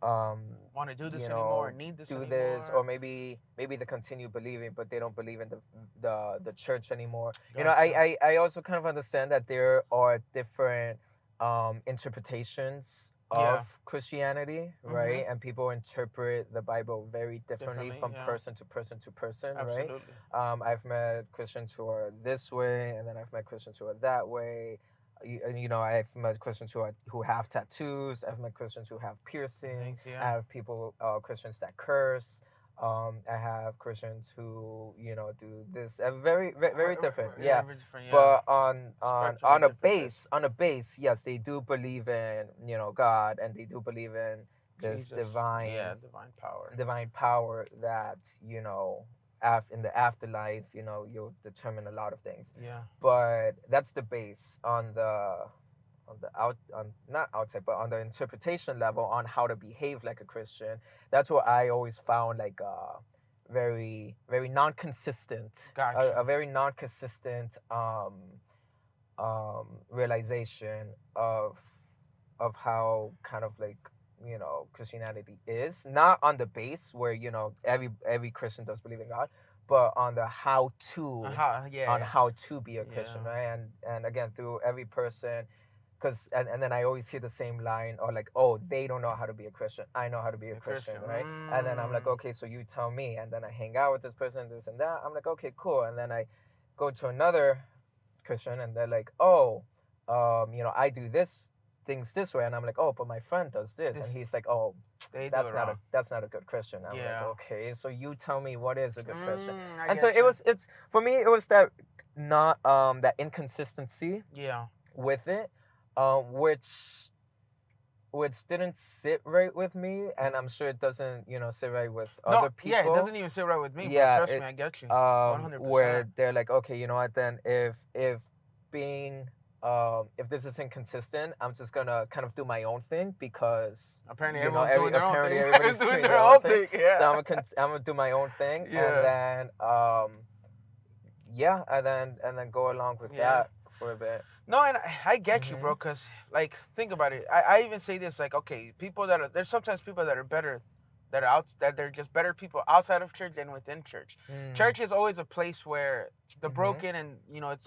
want to do this anymore, or need this anymore. Or maybe they continue believing, but they don't believe in the church anymore. Gotcha. I also kind of understand that there are different interpretations of Christianity, right? And people interpret the Bible very differently from person to person to person, Absolutely. Right? I've met Christians who are this way, and then I've met Christians who are that way. I've met Christians who have tattoos. I've met Christians who have piercings. I have Christians that curse. I have Christians who do this. Very very different. Yeah. But on a base, yes, they do believe in God, and they do believe in this divine power that in the afterlife, you'll determine a lot of things. Yeah. But that's the base on not outside, but on the interpretation level on how to behave like a Christian. That's what I always found like very very non-consistent. Gotcha. A very non-consistent realization of how kind of like Christianity is, not on the base where every Christian does believe in God, but on the how to be a Christian, right? And again, through every person, and then I always hear the same line, or like, oh, they don't know how to be a Christian, I know how to be a Christian, right? And then I'm like, okay, so you tell me. And then I hang out with this person, this and that. I'm like, okay, cool. And then I go to another Christian, and they're like, oh, I do things this way, and I'm like, oh, but my friend does this, and he's like, oh, that's not a good Christian. I'm like, okay, so you tell me what is a good Christian. And so it's for me, it was that not that inconsistency with it, which didn't sit right with me, and I'm sure it doesn't, sit right with other people. Yeah, it doesn't even sit right with me. Yeah, trust me, I get you. 100%. Where they're like, okay, you know what? Then if being if this is inconsistent, I'm just gonna kind of do my own thing because apparently everybody's doing their own thing. Yeah. So I'm gonna do my own thing, and then and then go along with that for a bit. No, and I get you, bro, because, like, think about it. I even say this, like, okay, there's sometimes people that are better, that they're just better people outside of church than within church. Church is always a place where the broken and,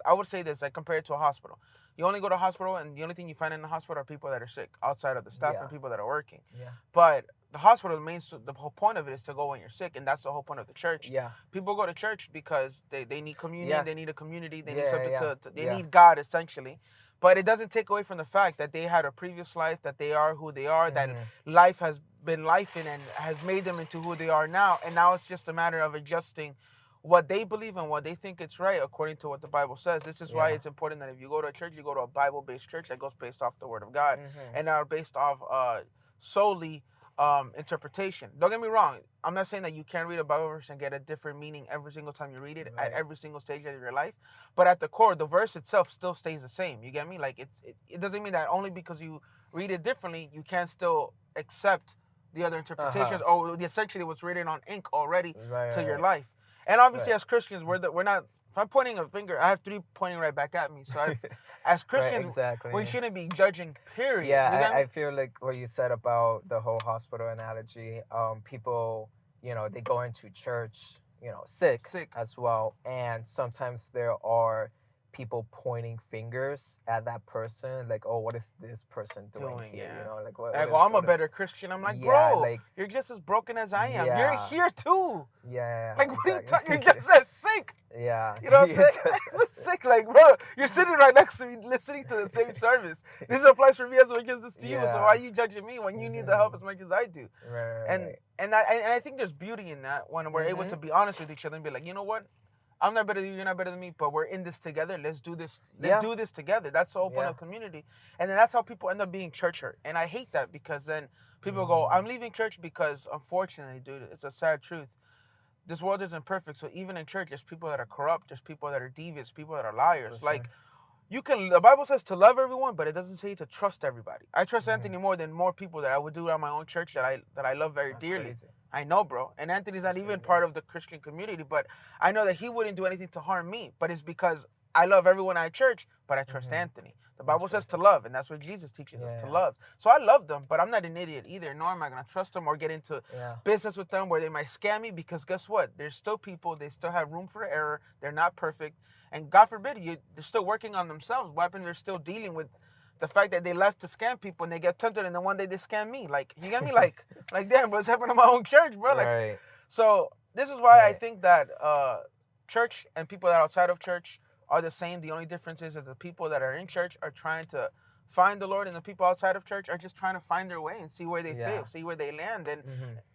I would say this, like, compared to a hospital. You only go to a hospital, and the only thing you find in the hospital are people that are sick, outside of the staff and people that are working. Yeah. But the hospital, the whole point of it is to go when you're sick, and that's the whole point of the church. Yeah. People go to church because they need communion, they need a community, they need something they need God, essentially. But it doesn't take away from the fact that they had a previous life, that they are who they are, that life has been lifing and has made them into who they are now. And now it's just a matter of adjusting what they believe and what they think it's right according to what the Bible says. This is why it's important that if you go to a church, you go to a Bible-based church that goes based off the Word of God and are based off solely interpretation. Don't get me wrong. I'm not saying that you can't read a Bible verse and get a different meaning every single time you read it at every single stage of your life. But at the core, the verse itself still stays the same. You get me? Like it doesn't mean that only because you read it differently, you can't still accept the other interpretations or essentially what's written on ink already to your life. And obviously, as Christians, we're not. If I'm pointing a finger, I have three pointing right back at me. So as Christians, we shouldn't be judging. Period. Yeah, I feel like what you said about the whole hospital analogy. People, they go into church, sick as well, and sometimes there are people pointing fingers at that person, like, oh, what is this person doing here? Like, what? Like, well, I'm a better Christian. I'm like, bro, like, you're just as broken as I am. You're here too. Yeah. Like, what are you talking? You're just as sick. Yeah. You know what I'm saying? Sick, like, bro, you're sitting right next to me, listening to the same service. This applies for me as much as this to you. So why are you judging me when you need the help as much as I do? Right. And I think there's beauty in that when we're able to be honest with each other and be like, you know what? I'm not better than you, you're not better than me, but we're in this together. Let's do this. Let's do this together. That's the whole point of community. And then that's how people end up being church hurt. And I hate that because then people go, I'm leaving church because, unfortunately, dude, it's a sad truth. This world isn't perfect. So even in church, there's people that are corrupt. There's people that are devious, people that are liars. Like, the Bible says to love everyone, but it doesn't say to trust everybody. I trust Anthony more than more people that I would do at my own church that I love very dearly. Crazy. I know, bro. And Anthony's not even part of the Christian community, but I know that he wouldn't do anything to harm me. But it's because I love everyone at church, but I trust Anthony. The Bible says to love, and that's what Jesus teaches us, to love. So I love them, but I'm not an idiot either, nor am I going to trust them or get into business with them where they might scam me, because guess what? There's still people. They still have room for error. They're not perfect. And God forbid, they're still working on themselves. What happened? They're still dealing with the fact that they left to scam people and they get tempted, and then one day they scam me. Like, you get me? Like damn, bro, it's happening in my own church, bro. Like, so this is why I think that church and people that are outside of church are the same. The only difference is that the people that are in church are trying to find the Lord, and the people outside of church are just trying to find their way and see where they fail, see where they land. And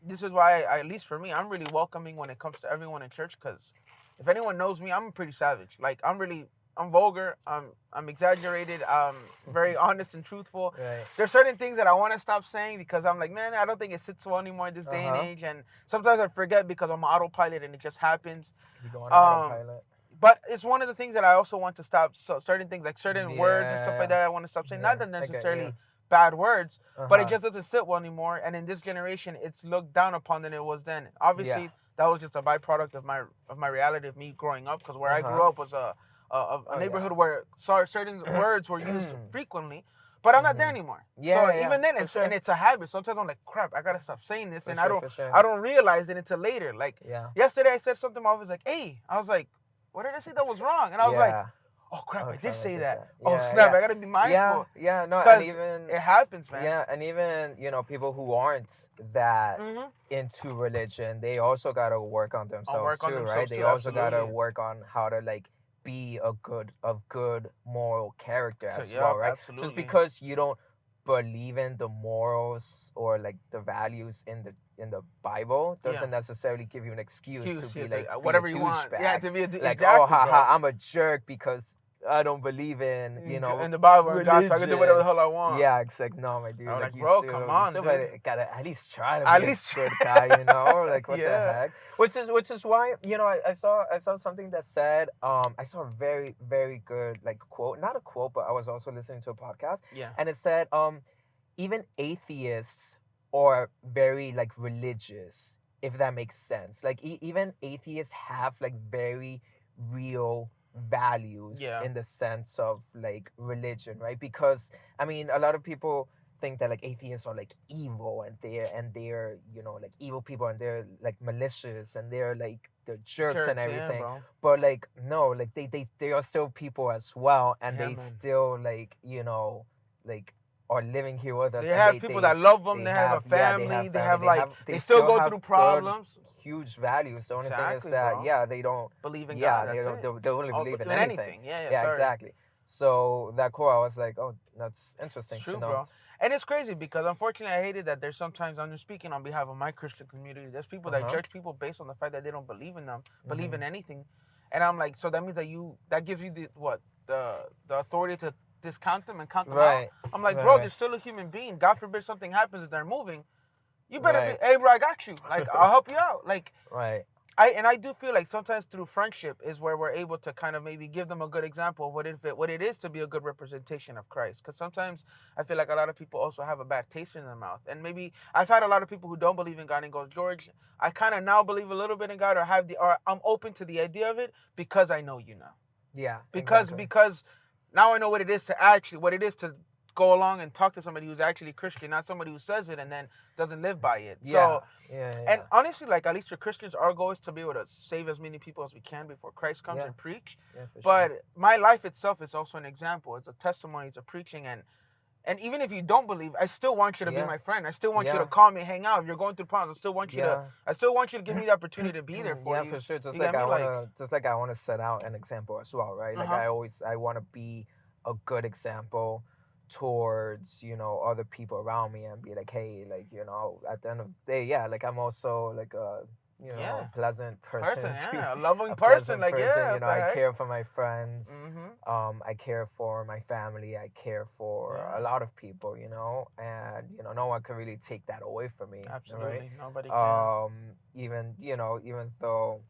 this is why, at least for me, I'm really welcoming when it comes to everyone in church, because if anyone knows me, I'm pretty savage. Like, I'm vulgar. I'm exaggerated. I'm very honest and truthful. There's certain things that I want to stop saying because I'm like, man, I don't think it sits well anymore in this day and age. And sometimes I forget because I'm autopilot and it just happens. You go on autopilot. But it's one of the things that I also want to stop. So certain things, like certain words and stuff like that, I want to stop saying. Not that necessarily bad words, but it just doesn't sit well anymore. And in this generation, it's looked down upon than it was then. Obviously, that was just a byproduct of my reality of me growing up, because where I grew up was a neighborhood where certain words were used frequently. But I'm not there anymore. Even then, it's a habit. Sometimes I'm like, crap, I gotta stop saying this, and I don't realize it until later. Like yesterday, I said something. I was like, hey, I was like, what did I say that was wrong? And I was like, oh crap, I did say that. Snap, I gotta be mindful. No, and even it happens, man. Yeah, and even people who aren't that into religion, they also gotta work on themselves too, right? They also gotta work on how to be a good moral character So, as yeah, well, right? absolutely. Just because you don't believe in the morals or like the values in the Bible doesn't necessarily give you an excuse to be like whatever be a you want. douchebag. Yeah, to be a like, exactly, oh, haha, bro. I'm a jerk because I don't believe in, you know, in the Bible and God, so I religion. can do whatever the hell I want. Yeah, it's like, no, my dude. I'm Like, like, you bro, still, come on, you still dude. gotta at least try to At be least a good guy, you know? Like, what the Yeah. heck? Which is why, you know, I saw something that said, I saw a very, very good, like, quote. Not a quote, but I was also listening to a podcast. Yeah. And it said, even atheists are very, like, religious, if that makes sense. Like, even atheists have, like, very real values in the sense of like religion, right? Because I mean, a lot of people think that like atheists are like evil and they're you know like evil people and they're like malicious and they're like the jerks and everything. Yeah, but like no, like they are still people as well, and yeah, they man. still like you know like are living here with us. They have people that love them. They have a family. They have like they still go through problems. Huge values. The only thing is Exactly, that bro. they don't believe in yeah God. they That's don't it. they only believe in anything. Yeah, sorry. Exactly. So that quote, I was like, oh, that's interesting It's true, to know. bro. And it's crazy because unfortunately I hated that there's sometimes, I'm just speaking on behalf of my Christian community, there's people that judge people based on the fact that they don't believe in them, believe in anything. And I'm like, so that means that gives you the authority to discount them and count them out. I'm like, bro, they're still a human being. God forbid something happens if they're moving. You better be, hey, bro, I got you. Like, I'll help you out. Like, I do feel like sometimes through friendship is where we're able to kind of maybe give them a good example of what it is to be a good representation of Christ. Because sometimes I feel like a lot of people also have a bad taste in their mouth. And maybe I've had a lot of people who don't believe in God and go, George, I kind of now believe a little bit in God or I'm open to the idea of it because I know you now. Yeah. Because now I know what it is to go along and talk to somebody who's actually Christian, not somebody who says it and then doesn't live by it. So, and honestly, like at least for Christians, our goal is to be able to save as many people as we can before Christ comes and preach. Yeah, for but sure. My life itself is also an example. It's a testimony. It's a preaching. And even if you don't believe, I still want you to be my friend. I still want you to call me, hang out. If you're going through problems, I still want you to give me the opportunity to be there for you. Yeah, for sure. Just like I wanna set out an example as well, right? Like I wanna be a good example towards other people around me and be like, hey, like at the end of the day, like I'm also like a pleasant person, a loving person, like person. I care for my friends. I care for my family. I care for a lot of people, and no one can really take that away from me. Absolutely, right? Nobody can. Even though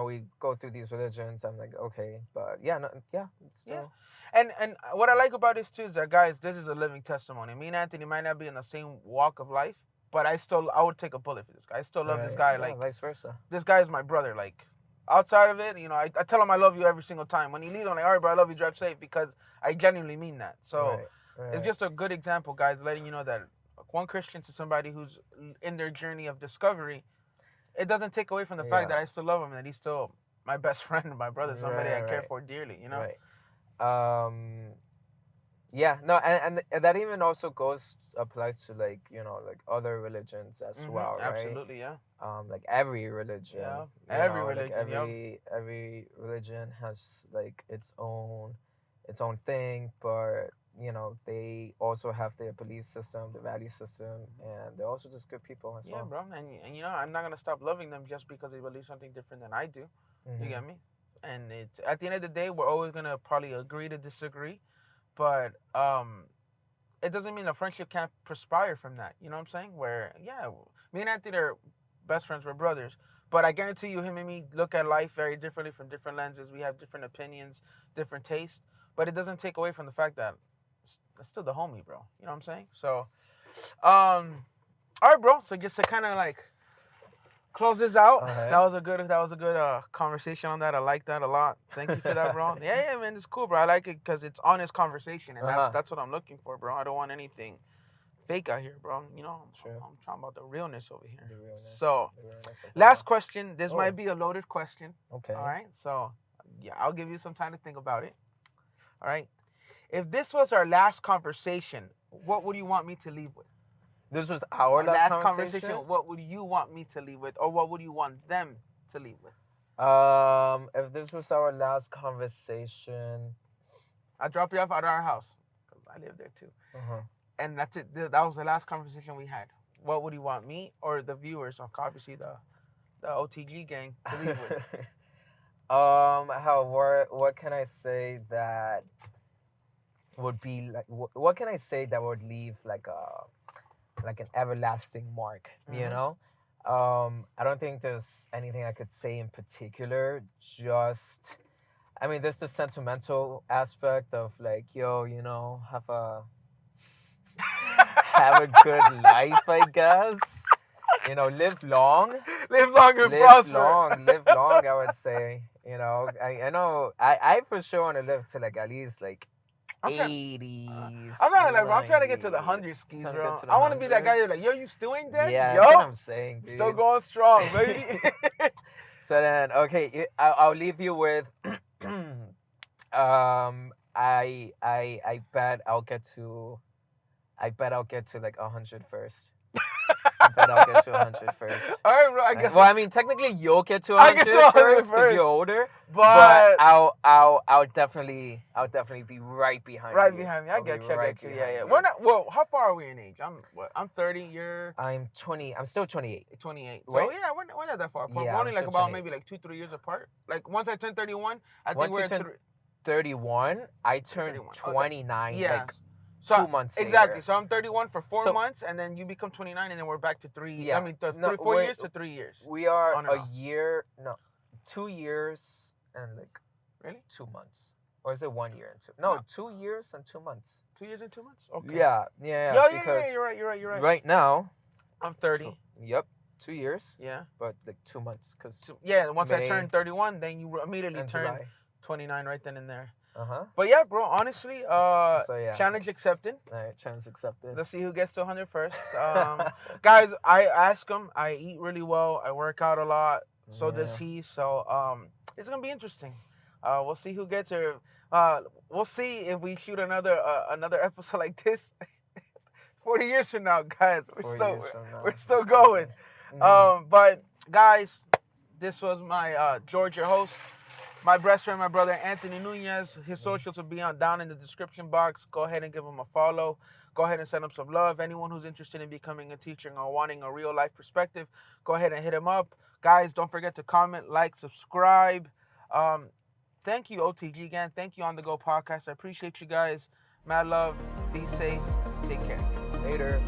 we go through these religions, I'm like, okay, but still. And what I like about this too is that, guys, this is a living testimony. Me and Anthony might not be in the same walk of life, but I would take a bullet for this guy. I still love this guy. Like vice versa. This guy is my brother. Like outside of it, I tell him I love you every single time. When he leaves, I'm like, all right, bro, I love you. Drive safe, because I genuinely mean that. So it's just a good example, guys, letting you know that one Christian to somebody who's in their journey of discovery, it doesn't take away from the fact that I still love him and that he's still my best friend and my brother, somebody I care for dearly, Right. No, and that even also applies to like other religions as well, right? Absolutely, yeah. Like every religion. Yeah. Every religion. Like every religion has like its own thing, but they also have their belief system, their value system, and they're also just good people as well. Yeah, bro. And I'm not gonna stop loving them just because they believe something different than I do. You get me? And it's at the end of the day, we're always gonna probably agree to disagree, but it doesn't mean a friendship can't perspire from that. You know what I'm saying? Where me and Anthony are best friends, we're brothers, but I guarantee you, him and me look at life very differently from different lenses. We have different opinions, different tastes, but it doesn't take away from the fact that that's still the homie, bro. You know what I'm saying? So, all right, bro. So just to kind of like close this out. That was a good conversation on that. I like that a lot. Thank you for that, bro. Yeah, man, it's cool, bro. I like it because it's honest conversation, and that's what I'm looking for, bro. I don't want anything fake out here, bro. I'm talking about the realness over here. The realness. So, last question. This might be a loaded question. Okay. All right. So, I'll give you some time to think about it. All right. If this was our last conversation, what would you want me to leave with? This was our last conversation? What would you want me to leave with, or what would you want them to leave with? If this was our last conversation, I drop you off at our house because I live there too. And that's it. That was the last conversation we had. What would you want, me or the viewers, or obviously the OTG gang, to leave with? what can I say that would be like? What can I say that would leave like an everlasting mark? You know, I don't think there's anything I could say in particular. Just, I mean, there's the sentimental aspect of like, yo, you know, have a good life, I guess. You know, live long. Live long and prosper. Live long, I would say. You know, I know, I for sure want to live to like at least like 80s. I'm not like, bro. I'm trying to get to the 100s skis, bro. I want to be that guy that's like, yo, you still ain't dead? Yeah, yo, that's what I'm saying, dude. Still going strong, baby. So then, okay, I'll leave you with, I bet I'll get to like 100 first. I bet I'll get to 100 first. All right, bro. I guess. Well, I mean, technically, you'll get to 100 first because you're older. But I'll definitely be right behind you. Right behind me. I get you. Yeah. We're not. Well, how far are we in age? I'm 30. You're. I'm 20. I'm still 28. 28. Right? So yeah, we're not that far apart. Yeah, we're only like about 28. maybe like 2-3 years apart. Like once I turn 31, I think Once we're 31. I turned 31. 29. Yeah. Like so, 2 months exactly. later. So I'm 31 for 4 months, and then you become 29, and then we're back to 3. Yeah. I mean, 4 years to 3 years. We are On and a off. year. No, 2 years and like Really? 2 months. Or is it 1 year and 2? No, 2 years and 2 months. 2 years and 2 months. Okay. Yeah. Yeah. You're right. Right now, I'm 30. Yep, 2 years. Yeah. But like 2 months, cause Yeah. Once I May turn 31, then you immediately and turn July. 29 right then and there. Uh-huh. But yeah, bro, honestly, So, yeah. challenge accepted. All right, challenge accepted. Let's see who gets to 100 first. Guys, I ask him. I eat really well. I work out a lot. So does he. So it's gonna be interesting. We'll see who gets here. We'll see if we shoot another episode like this 40 years from now, guys. We're still going. Mm-hmm. But guys, this was my George, your host. My best friend, my brother, Anthony Nunez. His socials will be down in the description box. Go ahead and give him a follow. Go ahead and send him some love. Anyone who's interested in becoming a teacher or wanting a real life perspective, go ahead and hit him up. Guys, don't forget to comment, like, subscribe. Thank you, OTG again. Thank you, On The Go Podcast. I appreciate you guys. Mad love. Be safe. Take care. Later.